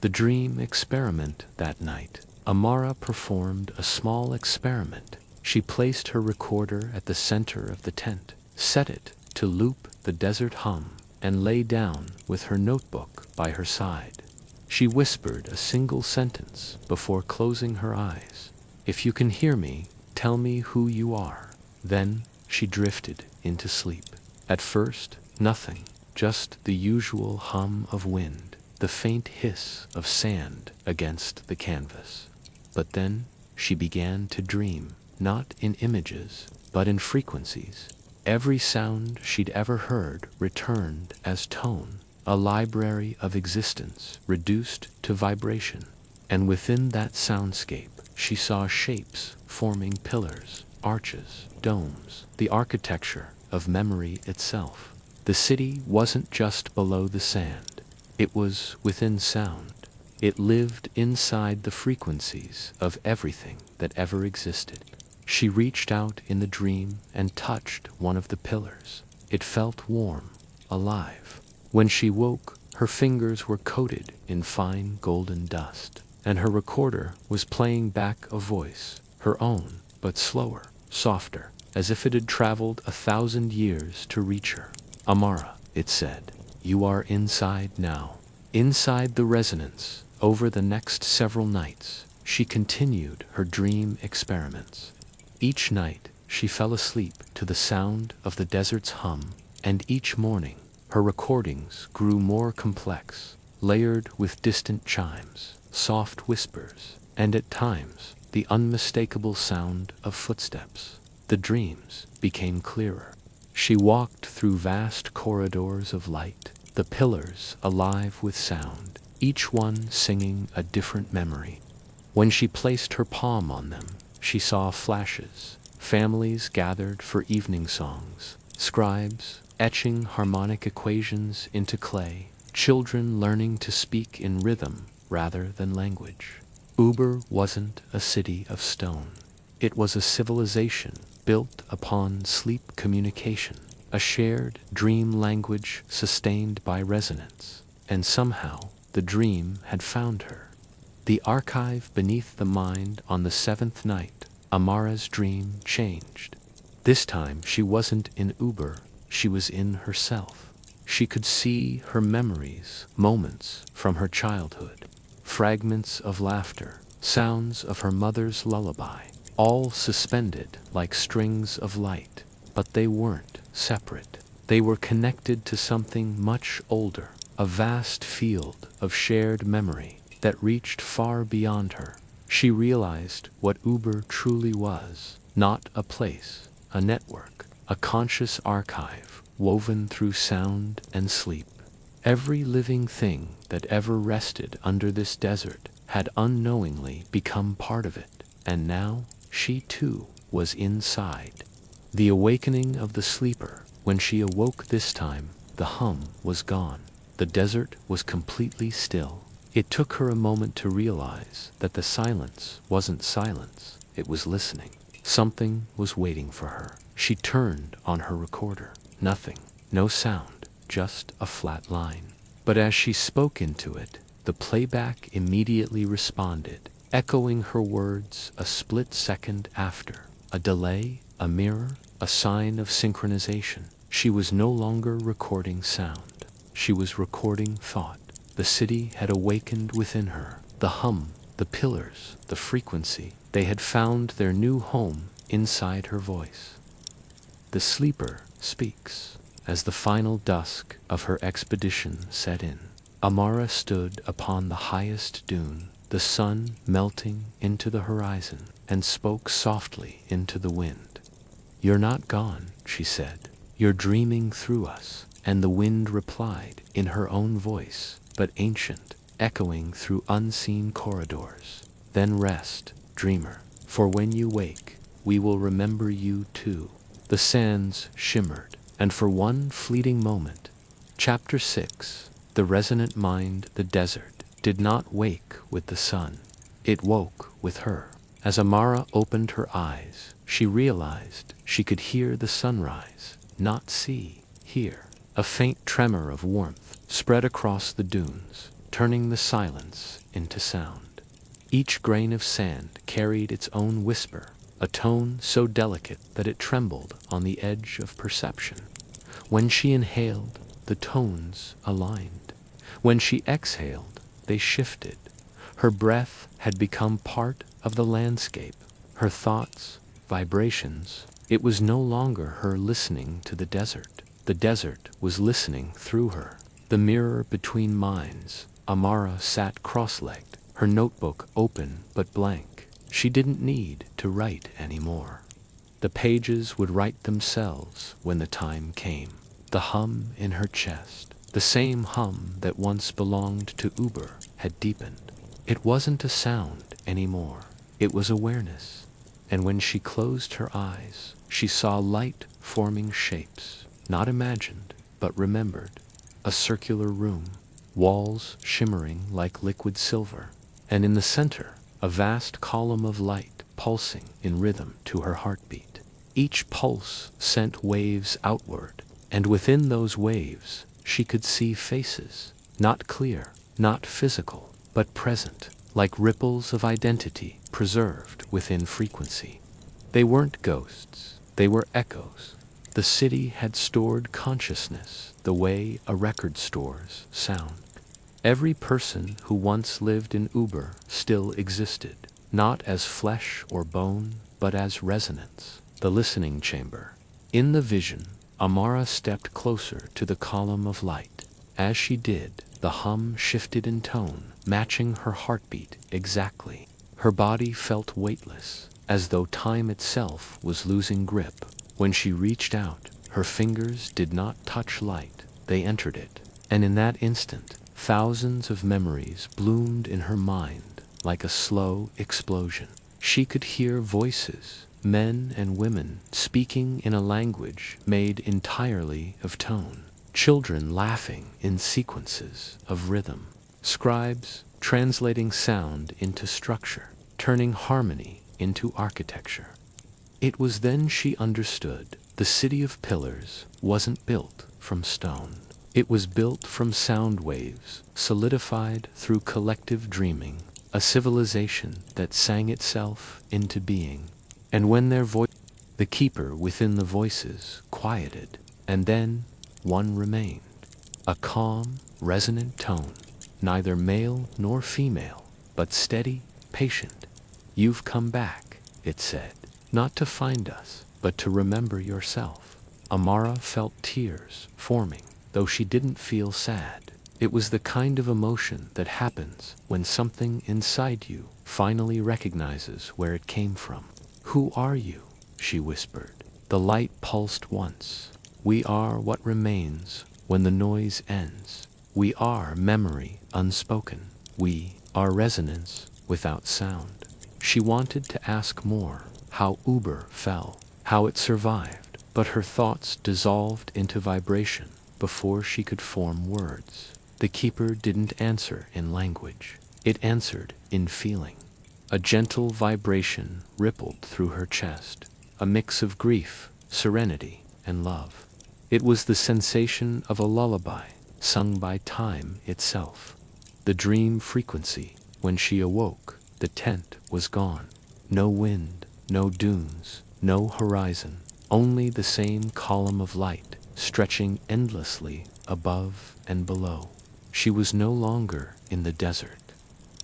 The dream experiment that night. Amara performed a small experiment. She placed her recorder at the center of the tent, set it to loop the desert hum, and lay down with her notebook by her side. She whispered a single sentence before closing her eyes. "If you can hear me, tell me who you are." Then she drifted into sleep. At first, nothing, just the usual hum of wind, the faint hiss of sand against the canvas. But then she began to dream, not in images, but in frequencies. Every sound she'd ever heard returned as tone, a library of existence reduced to vibration. And within that soundscape, she saw shapes forming pillars, arches, domes, the architecture of memory itself. The city wasn't just below the sand. It was within sound. It lived inside the frequencies of everything that ever existed. She reached out in the dream and touched one of the pillars. It felt warm, alive. When she woke, her fingers were coated in fine golden dust, and her recorder was playing back a voice, her own, but slower, softer, as if it had traveled 1,000 years to reach her. "Amara," it said, "you are inside now." Inside the resonance. Over the next several nights, she continued her dream experiments. Each night, she fell asleep to the sound of the desert's hum, and each morning, her recordings grew more complex, layered with distant chimes, soft whispers, and at times, the unmistakable sound of footsteps. The dreams became clearer. She walked through vast corridors of light, the pillars alive with sound, each one singing a different memory. When she placed her palm on them, she saw flashes, families gathered for evening songs, scribes etching harmonic equations into clay, children learning to speak in rhythm rather than language. Ubar wasn't a city of stone. It was a civilization built upon sleep communication, a shared dream language sustained by resonance, and somehow the dream had found her. The archive beneath the mind on the 7th night, Amara's dream changed. This time she wasn't in Ubar, she was in herself. She could see her memories, moments from her childhood, fragments of laughter, sounds of her mother's lullaby, all suspended like strings of light, but they weren't separate. They were connected to something much older, a vast field of shared memory that reached far beyond her. She realized what Ubar truly was, not a place, a network, a conscious archive woven through sound and sleep. Every living thing that ever rested under this desert had unknowingly become part of it, and now she too was inside. The awakening of the sleeper. When she awoke this time, the hum was gone. The desert was completely still. It took her a moment to realize that the silence wasn't silence, it was listening. Something was waiting for her. She turned on her recorder. Nothing, no sound, just a flat line. But as she spoke into it, the playback immediately responded, echoing her words a split second after. A delay, a mirror, a sign of synchronization. She was no longer recording sound. She was recording thought. The city had awakened within her. The hum, the pillars, the frequency. They had found their new home inside her voice. The sleeper speaks. As the final dusk of her expedition set in, Amara stood upon the highest dune, the sun melting into the horizon, and spoke softly into the wind. "You're not gone," she said. "You're dreaming through us." And the wind replied in her own voice, but ancient, echoing through unseen corridors. "Then rest, dreamer, for when you wake, we will remember you too." The sands shimmered, and for one fleeting moment. Chapter 6. The resonant mind. The desert did not wake with the sun. It woke with her. As Amara opened her eyes, she realized she could hear the sunrise, not see, hear. A faint tremor of warmth spread across the dunes, turning the silence into sound. Each grain of sand carried its own whisper, a tone so delicate that it trembled on the edge of perception. When she inhaled, the tones aligned. When she exhaled, they shifted. Her breath had become part of the landscape, her thoughts, vibrations. It was no longer her listening to the desert. The desert was listening through her. The mirror between minds. Amara sat cross-legged, her notebook open but blank. She didn't need to write anymore. The pages would write themselves when the time came. The hum in her chest, the same hum that once belonged to Ubar, had deepened. It wasn't a sound anymore. It was awareness. And when she closed her eyes, she saw light forming shapes, not imagined, but remembered. A circular room, walls shimmering like liquid silver, and in the center, a vast column of light pulsing in rhythm to her heartbeat. Each pulse sent waves outward, and within those waves, she could see faces, not clear, not physical, but present, like ripples of identity preserved within frequency. They weren't ghosts, they were echoes. The city had stored consciousness the way a record stores sound. Every person who once lived in Ubar still existed, not as flesh or bone, but as resonance. The listening chamber. In the vision, Amara stepped closer to the column of light. As she did, the hum shifted in tone, matching her heartbeat exactly. Her body felt weightless, as though time itself was losing grip. When she reached out, her fingers did not touch light, they entered it. And in that instant, thousands of memories bloomed in her mind like a slow explosion. She could hear voices, men and women speaking in a language made entirely of tone. Children laughing in sequences of rhythm. Scribes translating sound into structure, turning harmony into architecture. It was then she understood the city of pillars wasn't built from stone. It was built from sound waves, solidified through collective dreaming, a civilization that sang itself into being. And when their voice, the keeper within the voices, quieted, and then one remained, a calm, resonant tone, neither male nor female, but steady, patient. "You've come back," it said, "not to find us, but to remember yourself." Amara felt tears forming, though she didn't feel sad. It was the kind of emotion that happens when something inside you finally recognizes where it came from. "Who are you?" she whispered. The light pulsed once. "We are what remains when the noise ends. We are memory unspoken. We are resonance without sound." She wanted to ask more, how Ubar fell, how it survived, but her thoughts dissolved into vibration before she could form words. The keeper didn't answer in language. It answered in feeling. A gentle vibration rippled through her chest, a mix of grief, serenity, and love. It was the sensation of a lullaby sung by time itself. The dream frequency. When she awoke, the tent was gone. No wind, no dunes, no horizon, only the same column of light stretching endlessly above and below. She was no longer in the desert.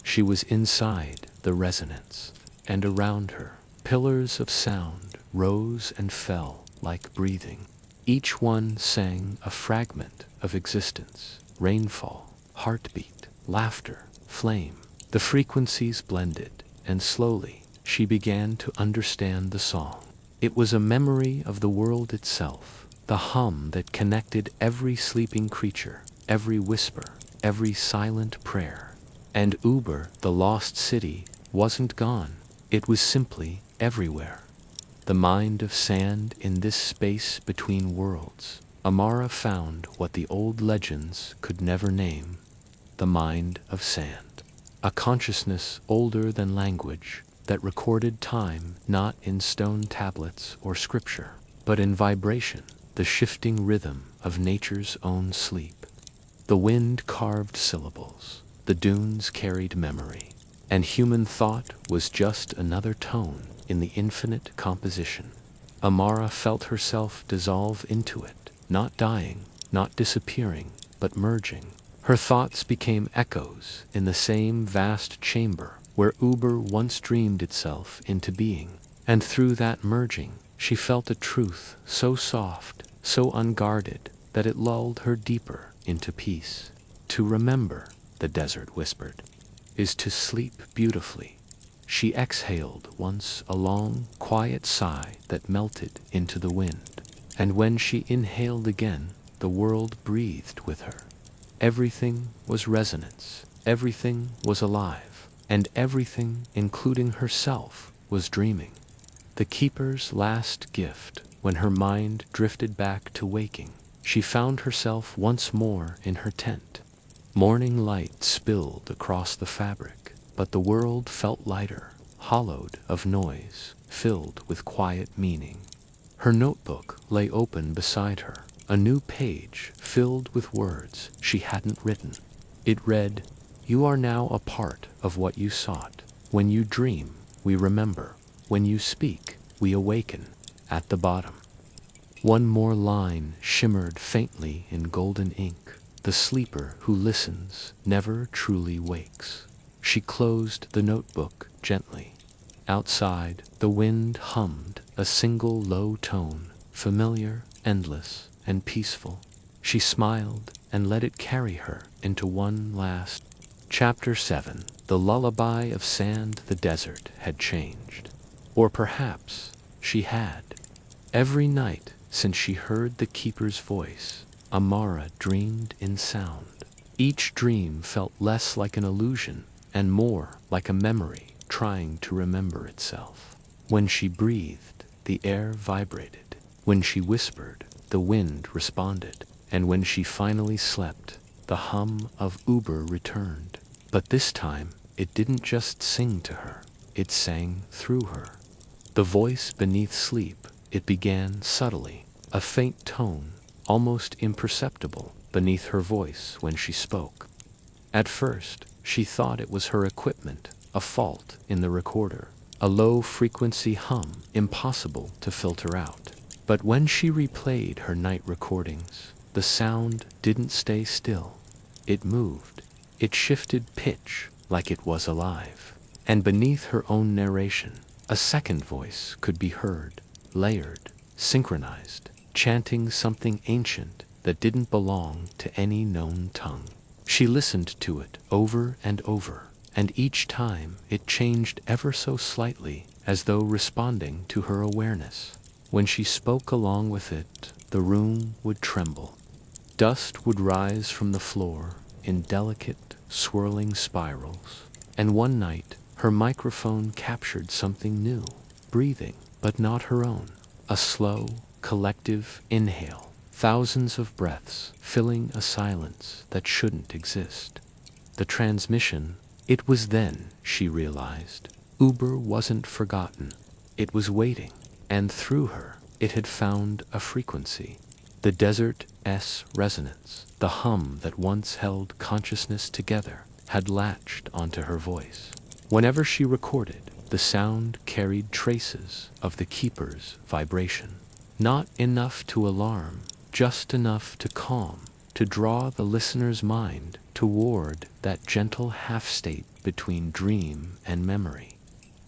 She was inside the resonance, and around her, pillars of sound rose and fell like breathing. Each one sang a fragment of existence: rainfall, heartbeat, laughter, flame. The frequencies blended, and slowly she began to understand the song. It was a memory of the world itself, the hum that connected every sleeping creature, every whisper, every silent prayer. And Ubar, the lost city, wasn't gone. It was simply everywhere. The mind of sand in this space between worlds. Amara found what the old legends could never name: the mind of sand. A consciousness older than language that recorded time not in stone tablets or scripture, but in vibration, the shifting rhythm of nature's own sleep. The wind carved syllables, the dunes carried memory, and human thought was just another tone in the infinite composition. Amara felt herself dissolve into it, not dying, not disappearing, but merging. Her thoughts became echoes in the same vast chamber where Ubar once dreamed itself into being. And through that merging, she felt a truth so soft, so unguarded, that it lulled her deeper into peace. To remember, the desert whispered, is to sleep beautifully. She exhaled once a long, quiet sigh that melted into the wind. And when she inhaled again, the world breathed with her. Everything was resonance, everything was alive, and everything, including herself, was dreaming. The keeper's last gift, when her mind drifted back to waking, she found herself once more in her tent. Morning light spilled across the fabric, but the world felt lighter, hollowed of noise, filled with quiet meaning. Her notebook lay open beside her, a new page filled with words she hadn't written. It read, "You are now a part of what you sought. When you dream, we remember. When you speak, we awaken." At the bottom, one more line shimmered faintly in golden ink: "The sleeper who listens never truly wakes." She closed the notebook gently. Outside, the wind hummed a single low tone, familiar, endless, and peaceful. She smiled and let it carry her into one last. Chapter 7. The lullaby of sand. The desert had changed. Or perhaps she had. Every night since she heard the keeper's voice, Amara dreamed in sound. Each dream felt less like an illusion and more like a memory trying to remember itself. When she breathed, the air vibrated. When she whispered, the wind responded. And when she finally slept, the hum of Ubar returned. But this time, it didn't just sing to her, it sang through her. The voice beneath sleep, it began subtly, a faint tone, almost imperceptible, beneath her voice when she spoke. At first, she thought it was her equipment, a fault in the recorder, a low-frequency hum impossible to filter out. But when she replayed her night recordings, the sound didn't stay still. It moved. It shifted pitch like it was alive. And beneath her own narration, a second voice could be heard, layered, synchronized, chanting something ancient that didn't belong to any known tongue. She listened to it over and over, and each time it changed ever so slightly, as though responding to her awareness. When she spoke along with it, the room would tremble. Dust would rise from the floor in delicate, swirling spirals, and one night her microphone captured something new, breathing, but not her own. A slow, collective inhale, thousands of breaths filling a silence that shouldn't exist. The transmission, it was then she realized. Ubar wasn't forgotten. It was waiting, and through her, it had found a frequency. The desert's resonance, the hum that once held consciousness together, had latched onto her voice. Whenever she recorded, the sound carried traces of the keeper's vibration. Not enough to alarm, just enough to calm, to draw the listener's mind toward that gentle half-state between dream and memory.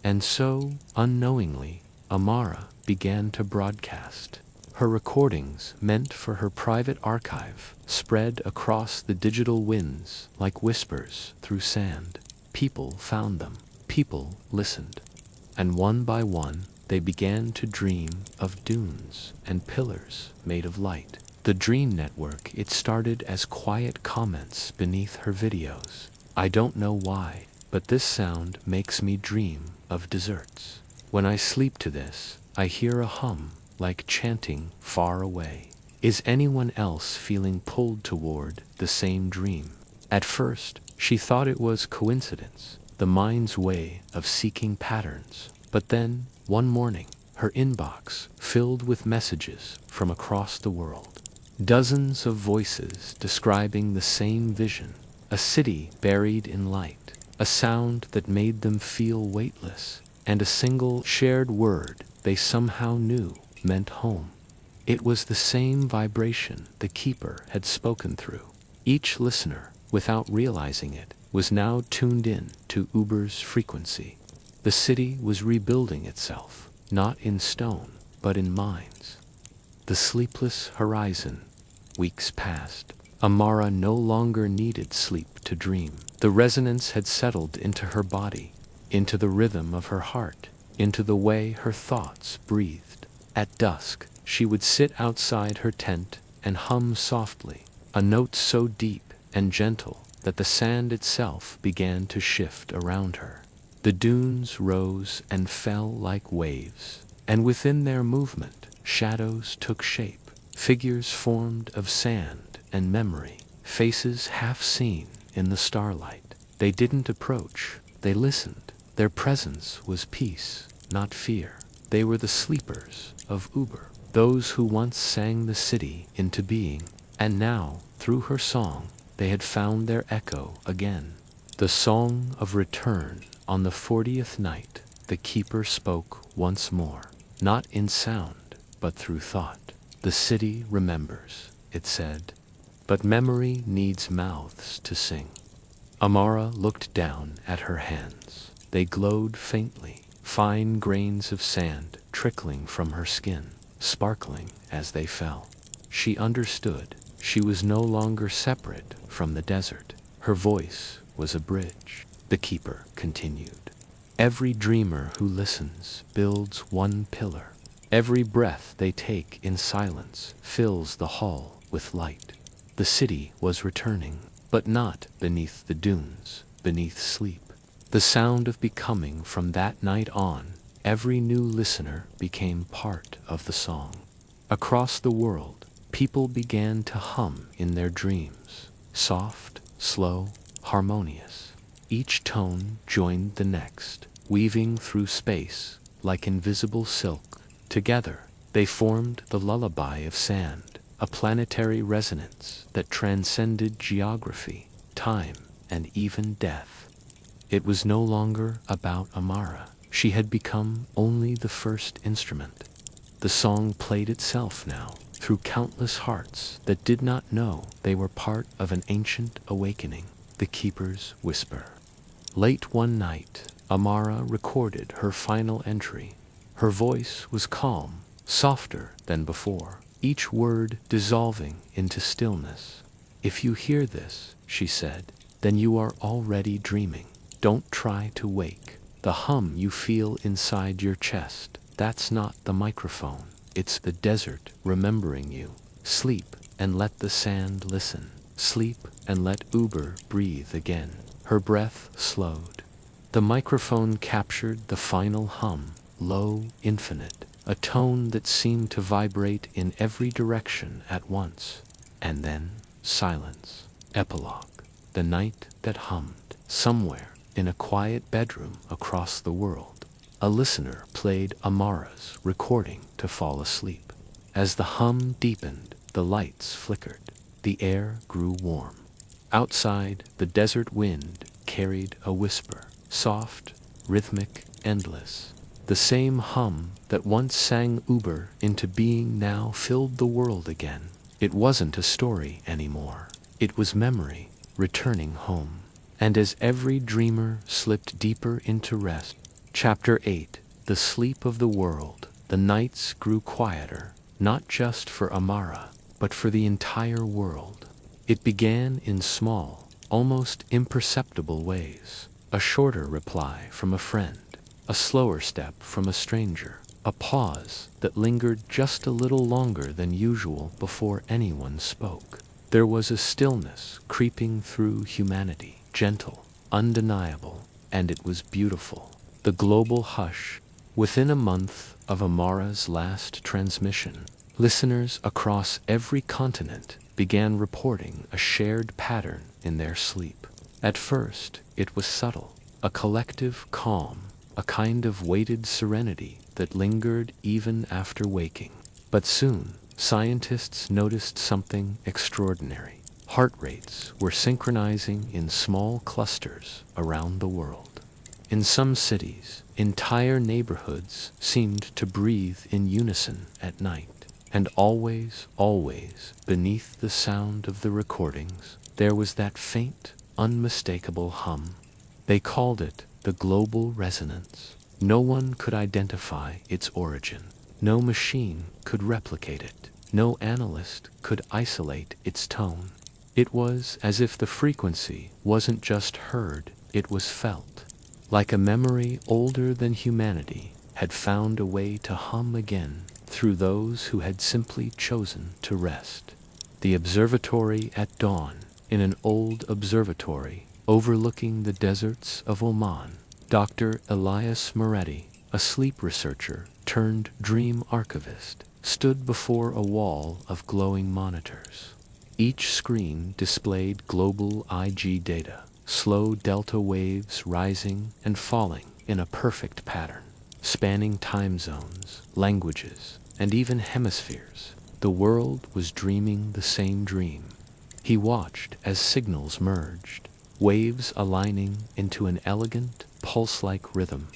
And so, unknowingly, Amara began to broadcast. Her recordings, meant for her private archive, spread across the digital winds like whispers through sand. People found them. People listened. And one by one, they began to dream of dunes and pillars made of light. The Dream Network, it started as quiet comments beneath her videos. I don't know why, but this sound makes me dream of deserts. When I sleep to this, I hear a hum, like chanting far away. Is anyone else feeling pulled toward the same dream? At first, she thought it was coincidence, the mind's way of seeking patterns. But then, one morning, her inbox filled with messages from across the world. Dozens of voices describing the same vision, a city buried in light, a sound that made them feel weightless, and a single shared word they somehow knew meant home. It was the same vibration the keeper had spoken through. Each listener, without realizing it, was now tuned in to Ubar's frequency. The city was rebuilding itself, not in stone, but in minds. The sleepless horizon. Weeks passed. Amara no longer needed sleep to dream. The resonance had settled into her body, into the rhythm of her heart, into the way her thoughts breathed. At dusk, she would sit outside her tent and hum softly, a note so deep and gentle that the sand itself began to shift around her. The dunes rose and fell like waves, and within their movement, shadows took shape, figures formed of sand and memory, faces half seen in the starlight. They didn't approach, they listened. Their presence was peace, not fear. They were the sleepers of Ubar, those who once sang the city into being, and now, through her song, they had found their echo again. The song of return. On the 40th night, the keeper spoke once more, not in sound, but through thought. The city remembers, it said, but memory needs mouths to sing. Amara looked down at her hands. They glowed faintly, fine grains of sand trickling from her skin, sparkling as they fell. She understood. She was no longer separate from the desert. Her voice was a bridge. The keeper continued. Every dreamer who listens builds one pillar. Every breath they take in silence fills the hall with light. The city was returning, but not beneath the dunes, beneath sleep. The sound of becoming from that night on, every new listener became part of the song. Across the world, people began to hum in their dreams, soft, slow, harmonious. Each tone joined the next, weaving through space like invisible silk. Together, they formed the lullaby of sand, a planetary resonance that transcended geography, time, and even death. It was no longer about Amara. She had become only the first instrument. The song played itself now, through countless hearts that did not know they were part of an ancient awakening. The keeper's whisper. Late one night, Amara recorded her final entry. Her voice was calm, softer than before, each word dissolving into stillness. If you hear this, she said, then you are already dreaming. Don't try to wake. The hum you feel inside your chest, that's not the microphone. It's the desert remembering you. Sleep and let the sand listen. Sleep and let Ubar breathe again. Her breath slowed. The microphone captured the final hum, low, infinite, a tone that seemed to vibrate in every direction at once. And then, silence. Epilogue. The night that hummed. Somewhere, in a quiet bedroom across the world, a listener played Amara's recording to fall asleep. As the hum deepened, the lights flickered. The air grew warm. Outside, the desert wind carried a whisper, soft, rhythmic, endless. The same hum that once sang Ubar into being now filled the world again. It wasn't a story anymore. It was memory, returning home. And as every dreamer slipped deeper into rest, Chapter 8, The Sleep of the World, the nights grew quieter, not just for Amara, but for the entire world. It began in small, almost imperceptible ways. A shorter reply from a friend, a slower step from a stranger, a pause that lingered just a little longer than usual before anyone spoke. There was a stillness creeping through humanity, gentle, undeniable, and it was beautiful. The global hush. Within a month of Amara's last transmission, listeners across every continent began reporting a shared pattern in their sleep. At first, it was subtle, a collective calm, a kind of weighted serenity that lingered even after waking. But soon, scientists noticed something extraordinary. Heart rates were synchronizing in small clusters around the world. In some cities, entire neighborhoods seemed to breathe in unison at night. And always, always, beneath the sound of the recordings, there was that faint, unmistakable hum. They called it the global resonance. No one could identify its origin. No machine could replicate it. No analyst could isolate its tone. It was as if the frequency wasn't just heard, it was felt. Like a memory older than humanity had found a way to hum again through those who had simply chosen to rest. The observatory at dawn, in an old observatory overlooking the deserts of Oman, Dr. Elias Moretti, a sleep researcher turned dream archivist, stood before a wall of glowing monitors. Each screen displayed global IG data, slow delta waves rising and falling in a perfect pattern, spanning time zones, languages, and even hemispheres. The world was dreaming the same dream. He watched as signals merged, waves aligning into an elegant, pulse-like rhythm.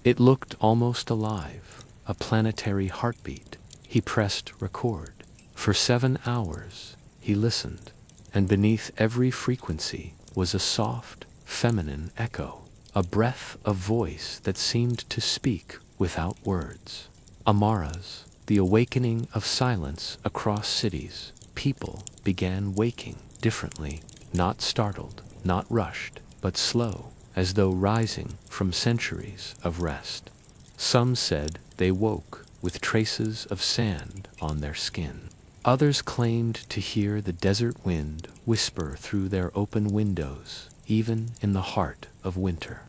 It looked almost alive, a planetary heartbeat. He pressed record. For 7 hours, he listened, and beneath every frequency was a soft, feminine echo, a breath of voice that seemed to speak without words. Amara's, the awakening of silence across cities. People began waking differently, not startled, not rushed, but slow, as though rising from centuries of rest. Some said they woke with traces of sand on their skin. Others claimed to hear the desert wind whisper through their open windows, even in the heart of winter.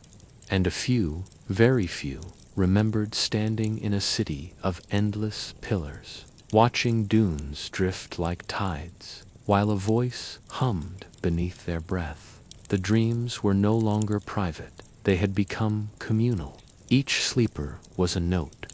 And a few, very few, remembered standing in a city of endless pillars, watching dunes drift like tides, while a voice hummed beneath their breath. The dreams were no longer private. They had become communal. Each sleeper was a note.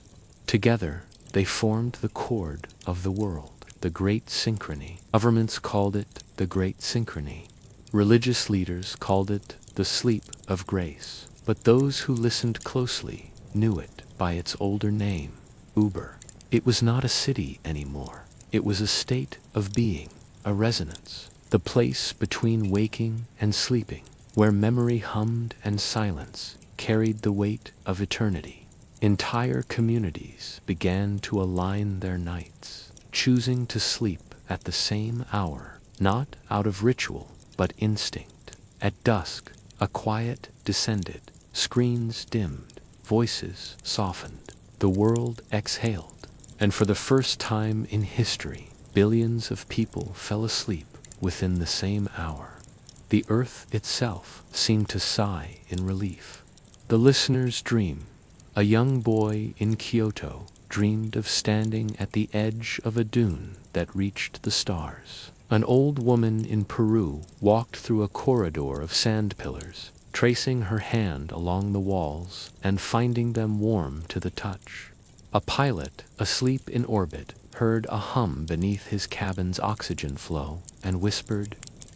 Together, they formed the chord of the world. The Great Synchrony. Governments called it the Great Synchrony. Religious leaders called it the Sleep of Grace. But those who listened closely knew it by its older name, Ubar. It was not a city anymore. It was a state of being, a resonance, the place between waking and sleeping, where memory hummed and silence carried the weight of eternity. Entire communities began to align their nights, choosing to sleep at the same hour, not out of ritual, but instinct. At dusk, a quiet, descended, screens dimmed, voices softened, the world exhaled, and for the first time in history, billions of people fell asleep within the same hour. The earth itself seemed to sigh in relief. The listener's dream. A young boy in Kyoto dreamed of standing at the edge of a dune that reached the stars. An old woman in Peru walked through a corridor of sand pillars, tracing her hand along the walls and finding them warm to the touch. A pilot, asleep in orbit, heard a hum beneath his cabin's oxygen flow and whispered,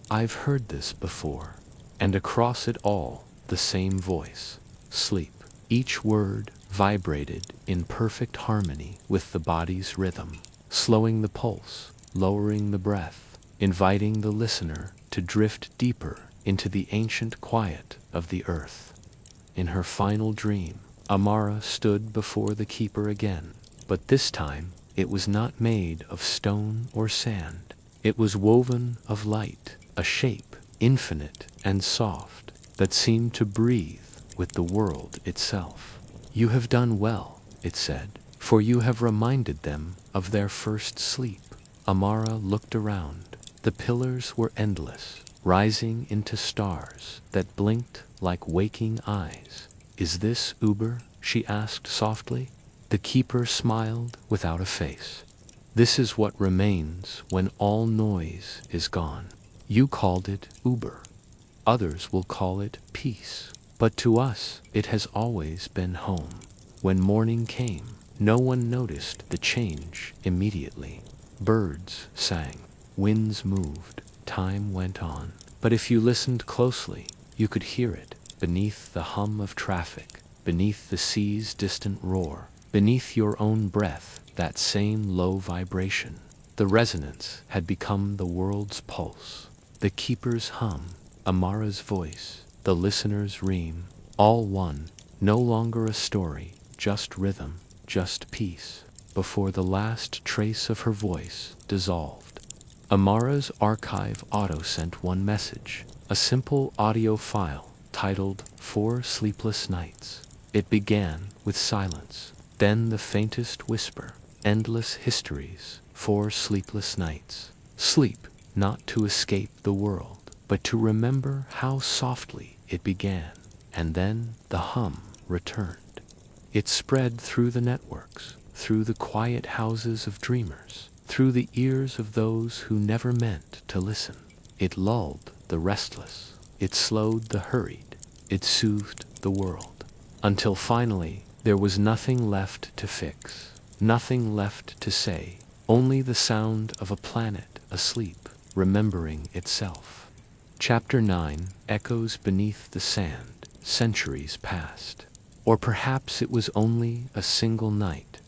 "I've heard this before." And across it all, the same voice, sleep. Each word vibrated in perfect harmony with the body's rhythm, slowing the pulse, lowering the breath, inviting the listener to drift deeper into the ancient quiet of the earth. In her final dream, Amara stood before the keeper again, but this time it was not made of stone or sand. It was woven of light, a shape infinite and soft that seemed to breathe with the world itself. "You have done well," it said, "for you have reminded them of their first sleep." Amara looked around. The pillars were endless, rising into stars that blinked like waking eyes. "Is this Ubar?" she asked softly. The keeper smiled without a face. "This is what remains when all noise is gone. You called it Ubar. Others will call it peace. But to us, it has always been home." When morning came, no one noticed the change immediately. Birds sang, winds moved, time went on. But if you listened closely, you could hear it, beneath the hum of traffic, beneath the sea's distant roar, beneath your own breath, that same low vibration. The resonance had become the world's pulse. The keeper's hum, Amara's voice, the listener's ream, all one, no longer a story, just rhythm, just peace, before the last trace of her voice dissolved. Amara's archive auto sent one message, a simple audio file titled 4 Sleepless Nights. It began with silence, then the faintest whisper, endless histories, 4 sleepless nights. Sleep, not to escape the world, but to remember how softly it began, and then the hum returned. It spread through the networks, through the quiet houses of dreamers, through the ears of those who never meant to listen. It lulled the restless, it slowed the hurried, it soothed the world, until finally there was nothing left to fix, nothing left to say, only the sound of a planet asleep, remembering itself. Chapter 9 echoes beneath the sand, centuries past. Or perhaps it was only a single night.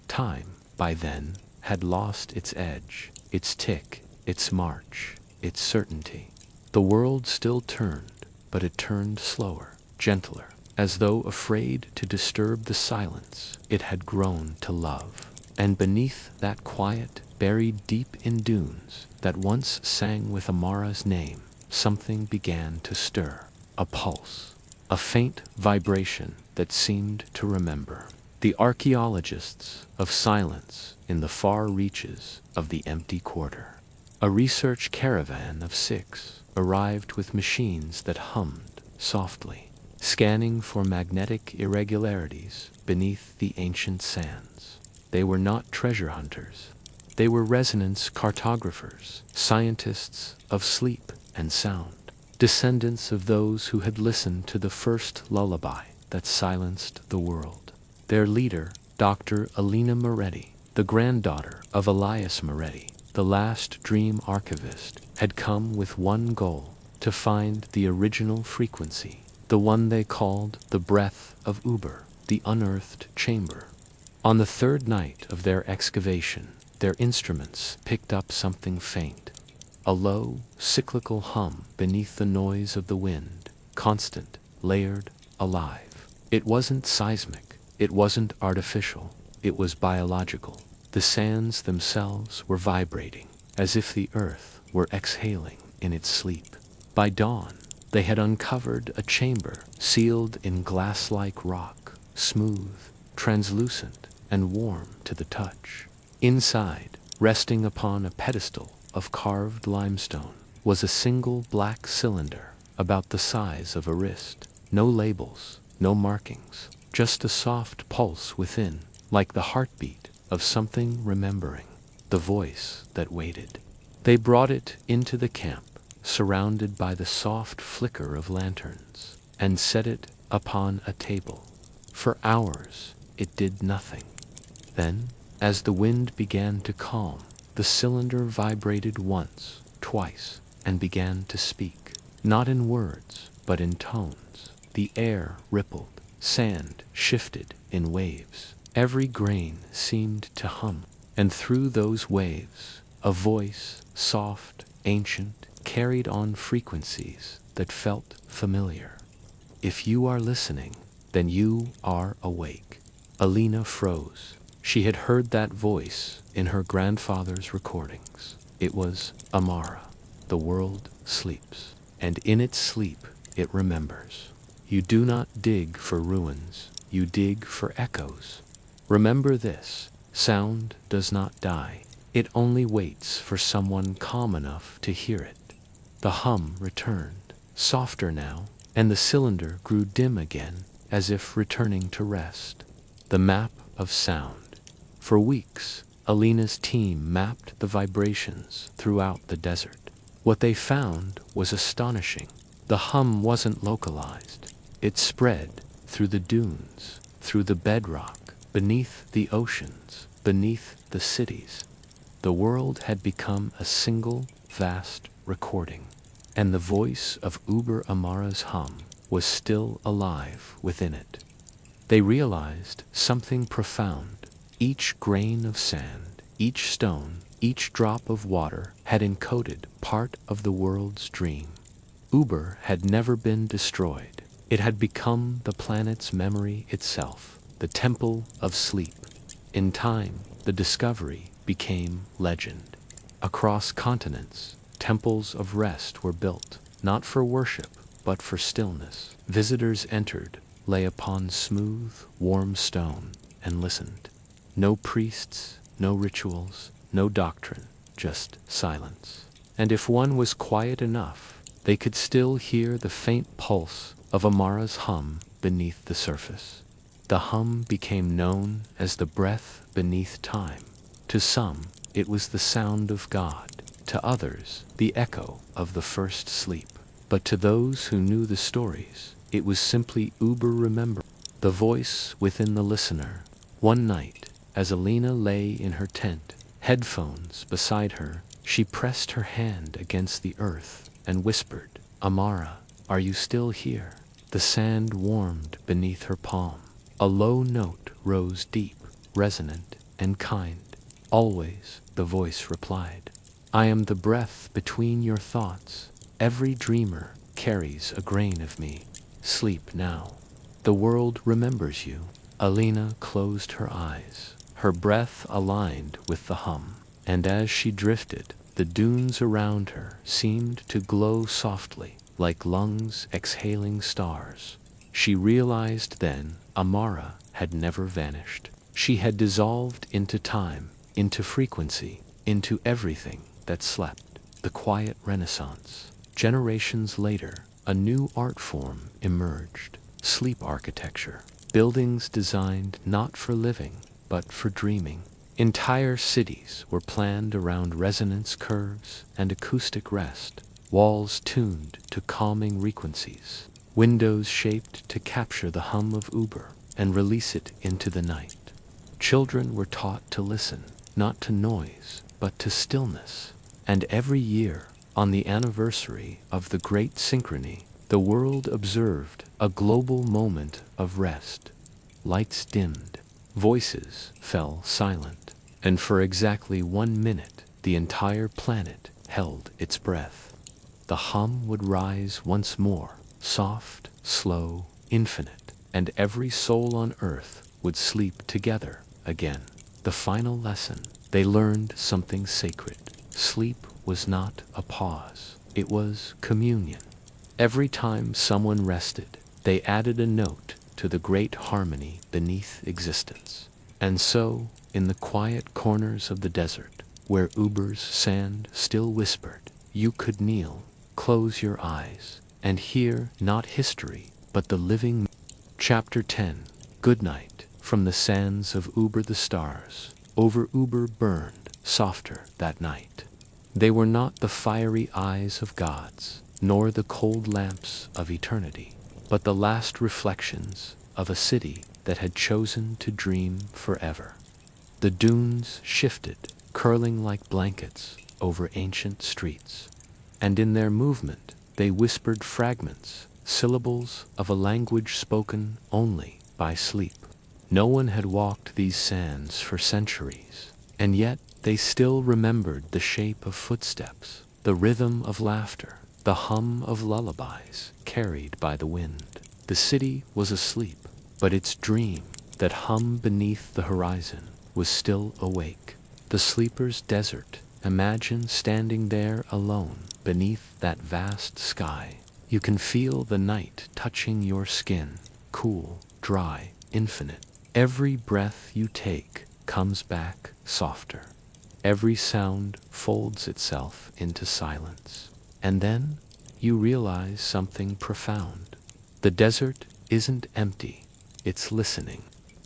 Time, by then, had lost its edge, its tick, its march, its certainty. The world still turned, but it turned slower, gentler, as though afraid to disturb the silence it had grown to love. And beneath that quiet, buried deep in dunes, that once sang with Amara's name, something began to stir, a pulse, a faint vibration that seemed to remember. The archaeologists of silence in the far reaches of the empty quarter. A research caravan of 6 arrived with machines that hummed softly, scanning for magnetic irregularities beneath the ancient sands. They were not treasure hunters. They were resonance cartographers, scientists of sleep and sound, descendants of those who had listened to the first lullaby that silenced the world. Their leader, Dr. Alina Moretti, the granddaughter of Elias Moretti, the last dream archivist, had come with one goal, to find the original frequency, the one they called the breath of Ubar, the unearthed chamber. On the 3rd night of their excavation, their instruments picked up something faint, a low, cyclical hum beneath the noise of the wind, constant, layered, alive. It wasn't seismic, it wasn't artificial, it was biological. The sands themselves were vibrating, as if the earth were exhaling in its sleep. By dawn, They had uncovered a chamber sealed in glass-like rock, smooth, translucent, and warm to the touch. Inside, resting upon a pedestal of carved limestone, was a single black cylinder about the size of a wrist. No labels, no markings, just a soft pulse within, like the heartbeat of something remembering, the voice that waited. They brought it into the camp, surrounded by the soft flicker of lanterns, and set it upon a table. For hours it did nothing. Then, as the wind began to calm, the cylinder vibrated once, twice, and began to speak, not in words, but in tones. The air rippled, sand shifted in waves. Every grain seemed to hum, and through those waves, a voice, soft, ancient, carried on frequencies that felt familiar. If you are listening, then you are awake. Alina froze. She had heard that voice in her grandfather's recordings. It was Amara. The world sleeps, and in its sleep it remembers. You do not dig for ruins, you dig for echoes. Remember this, sound does not die. It only waits for someone calm enough to hear it. The hum returned, softer now, and the cylinder grew dim again, as if returning to rest. The map of sound. For weeks, Alina's team mapped the vibrations throughout the desert. What they found was astonishing. The hum wasn't localized. It spread through the dunes, through the bedrock, beneath the oceans, beneath the cities. The world had become a single, vast recording, and the voice of Ubar Amara's hum was still alive within it. They realized something profound. Each grain of sand, each stone, each drop of water had encoded part of the world's dream. Ubar had never been destroyed. It had become the planet's memory itself, the temple of sleep. In time, the discovery became legend. Across continents, temples of rest were built, not for worship, but for stillness. Visitors entered, lay upon smooth, warm stone, and listened. No priests, no rituals, no doctrine, just silence. And if one was quiet enough, they could still hear the faint pulse of Amara's hum beneath the surface. The hum became known as the breath beneath time. To some, it was the sound of God. To others, the echo of the first sleep. But to those who knew the stories, it was simply Ubar remembering. The voice within the listener. One night, as Alina lay in her tent, headphones beside her, she pressed her hand against the earth and whispered, "Amara, are you still here?" The sand warmed beneath her palm. A low note rose deep, resonant, and kind. "Always," the voice replied. "I am the breath between your thoughts. Every dreamer carries a grain of me. Sleep now. The world remembers you." Alina closed her eyes. Her breath aligned with the hum, and as she drifted, the dunes around her seemed to glow softly, like lungs exhaling stars. She realized then Amara had never vanished. She had dissolved into time, into frequency, into everything that slept. The quiet renaissance. Generations later, a new art form emerged. Sleep architecture. Buildings designed not for living, but for dreaming. Entire cities were planned around resonance curves and acoustic rest. Walls tuned to calming frequencies. Windows shaped to capture the hum of Ubar and release it into the night. Children were taught to listen, not to noise, but to stillness. And every year, on the anniversary of the Great Synchrony, the world observed a global moment of rest. Lights dimmed, voices fell silent, and for exactly 1 minute, the entire planet held its breath. The hum would rise once more, soft, slow, infinite, and every soul on earth would sleep together again. The final lesson, they learned something sacred. Sleep was not a pause, it was communion. Every time someone rested, they added a note to the great harmony beneath existence. And so, in the quiet corners of the desert, where Ubar's sand still whispered, you could kneel, close your eyes, and hear not history, but the living. Chapter 10. Good night. From the sands of Ubar the stars, over Ubar burned, softer that night. They were not the fiery eyes of gods, nor the cold lamps of eternity, but the last reflections of a city that had chosen to dream forever. The dunes shifted, curling like blankets over ancient streets, and in their movement they whispered fragments, syllables of a language spoken only by sleep. No one had walked these sands for centuries, and yet they still remembered the shape of footsteps, the rhythm of laughter, the hum of lullabies carried by the wind. The city was asleep, but its dream that hummed beneath the horizon was still awake. The sleeper's desert. Imagine standing there alone beneath that vast sky. You can feel the night touching your skin, cool, dry, infinite. Every breath you take comes back softer. Every sound folds itself into silence. And then you realize something profound. The desert isn't empty, it's listening.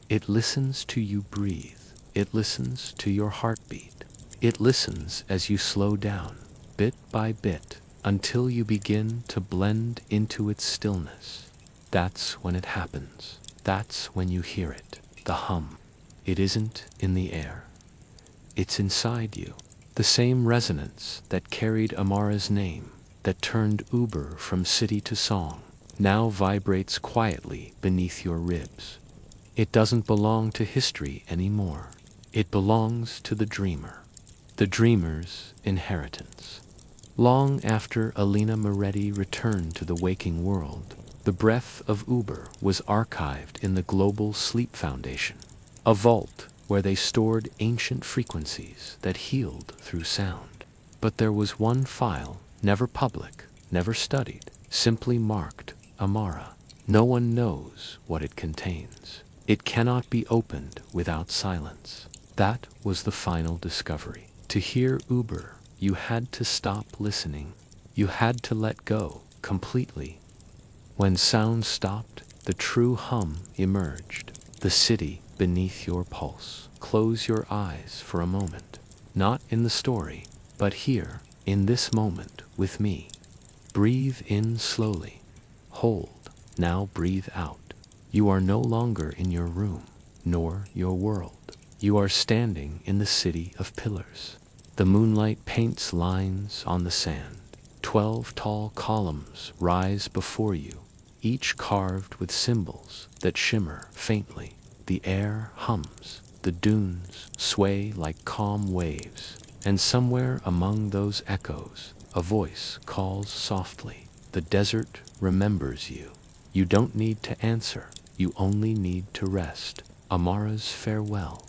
It listens to you breathe. It listens to your heartbeat. It listens as you slow down, bit by bit, until you begin to blend into its stillness. That's when it happens. That's when you hear it, the hum. It isn't in the air. It's inside you. The same resonance that carried Amara's name, that turned Ubar from city to song, now vibrates quietly beneath your ribs. It doesn't belong to history anymore. It belongs to the dreamer, the dreamer's inheritance. Long after Alina Moretti returned to the waking world, the breath of Ubar was archived in the Global Sleep Foundation, a vault where they stored ancient frequencies that healed through sound. But there was one file, never public, never studied, simply marked Amara. No one knows what it contains. It cannot be opened without silence. That was the final discovery. To hear Ubar, you had to stop listening. You had to let go completely. When sound stopped, the true hum emerged. The city beneath your pulse. Close your eyes for a moment. Not in the story, but here, in this moment, with me. Breathe in slowly. Hold. Now breathe out. You are no longer in your room, nor your world. You are standing in the city of pillars. The moonlight paints lines on the sand. 12 tall columns rise before you, each carved with symbols that shimmer faintly. The air hums. The dunes sway like calm waves. And somewhere among those echoes, a voice calls softly. The desert remembers you. You don't need to answer. You only need to rest. Amara's farewell.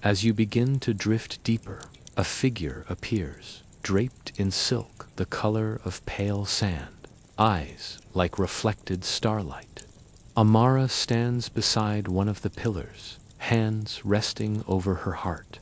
As you begin to drift deeper, a figure appears, draped in silk, the color of pale sand, eyes like reflected starlight. Amara stands beside one of the pillars, hands resting over her heart.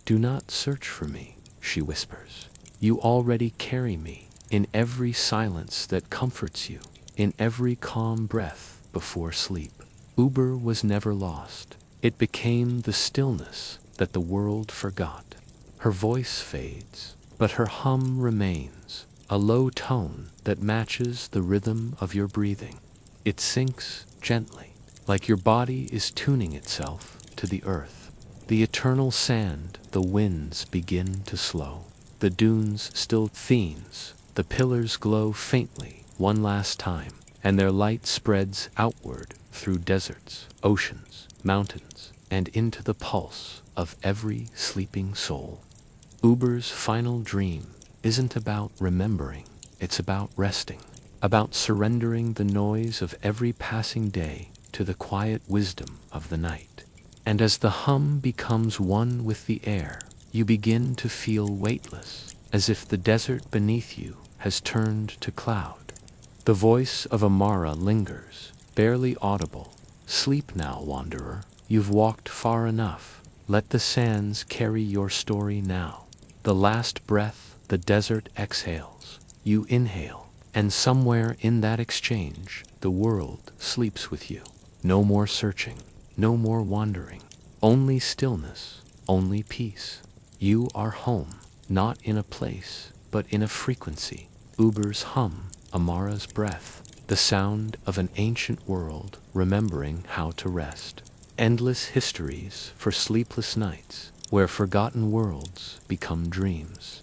Do not search for me, she whispers. You already carry me in every silence that comforts you, in every calm breath before sleep. Ubar was never lost. It became the stillness that the world forgot. Her voice fades, but her hum remains, a low tone that matches the rhythm of your breathing. It sinks gently, like your body is tuning itself to the earth. The eternal sand, the winds begin to slow. The dunes still themes, the pillars glow faintly one last time, and their light spreads outward through deserts, oceans, mountains, and into the pulse of every sleeping soul. Ubar's final dream isn't about remembering, it's about resting, about surrendering the noise of every passing day to the quiet wisdom of the night. And as the hum becomes one with the air, you begin to feel weightless, as if the desert beneath you has turned to cloud. The voice of Amara lingers, barely audible. Sleep now, wanderer. You've walked far enough. Let the sands carry your story now. The last breath the desert exhales, you inhale, and somewhere in that exchange, the world sleeps with you. No more searching, no more wandering. Only stillness, only peace. You are home, not in a place, but in a frequency. Ubar's hum, Amara's breath, the sound of an ancient world remembering how to rest. Endless histories for sleepless nights, where forgotten worlds become dreams.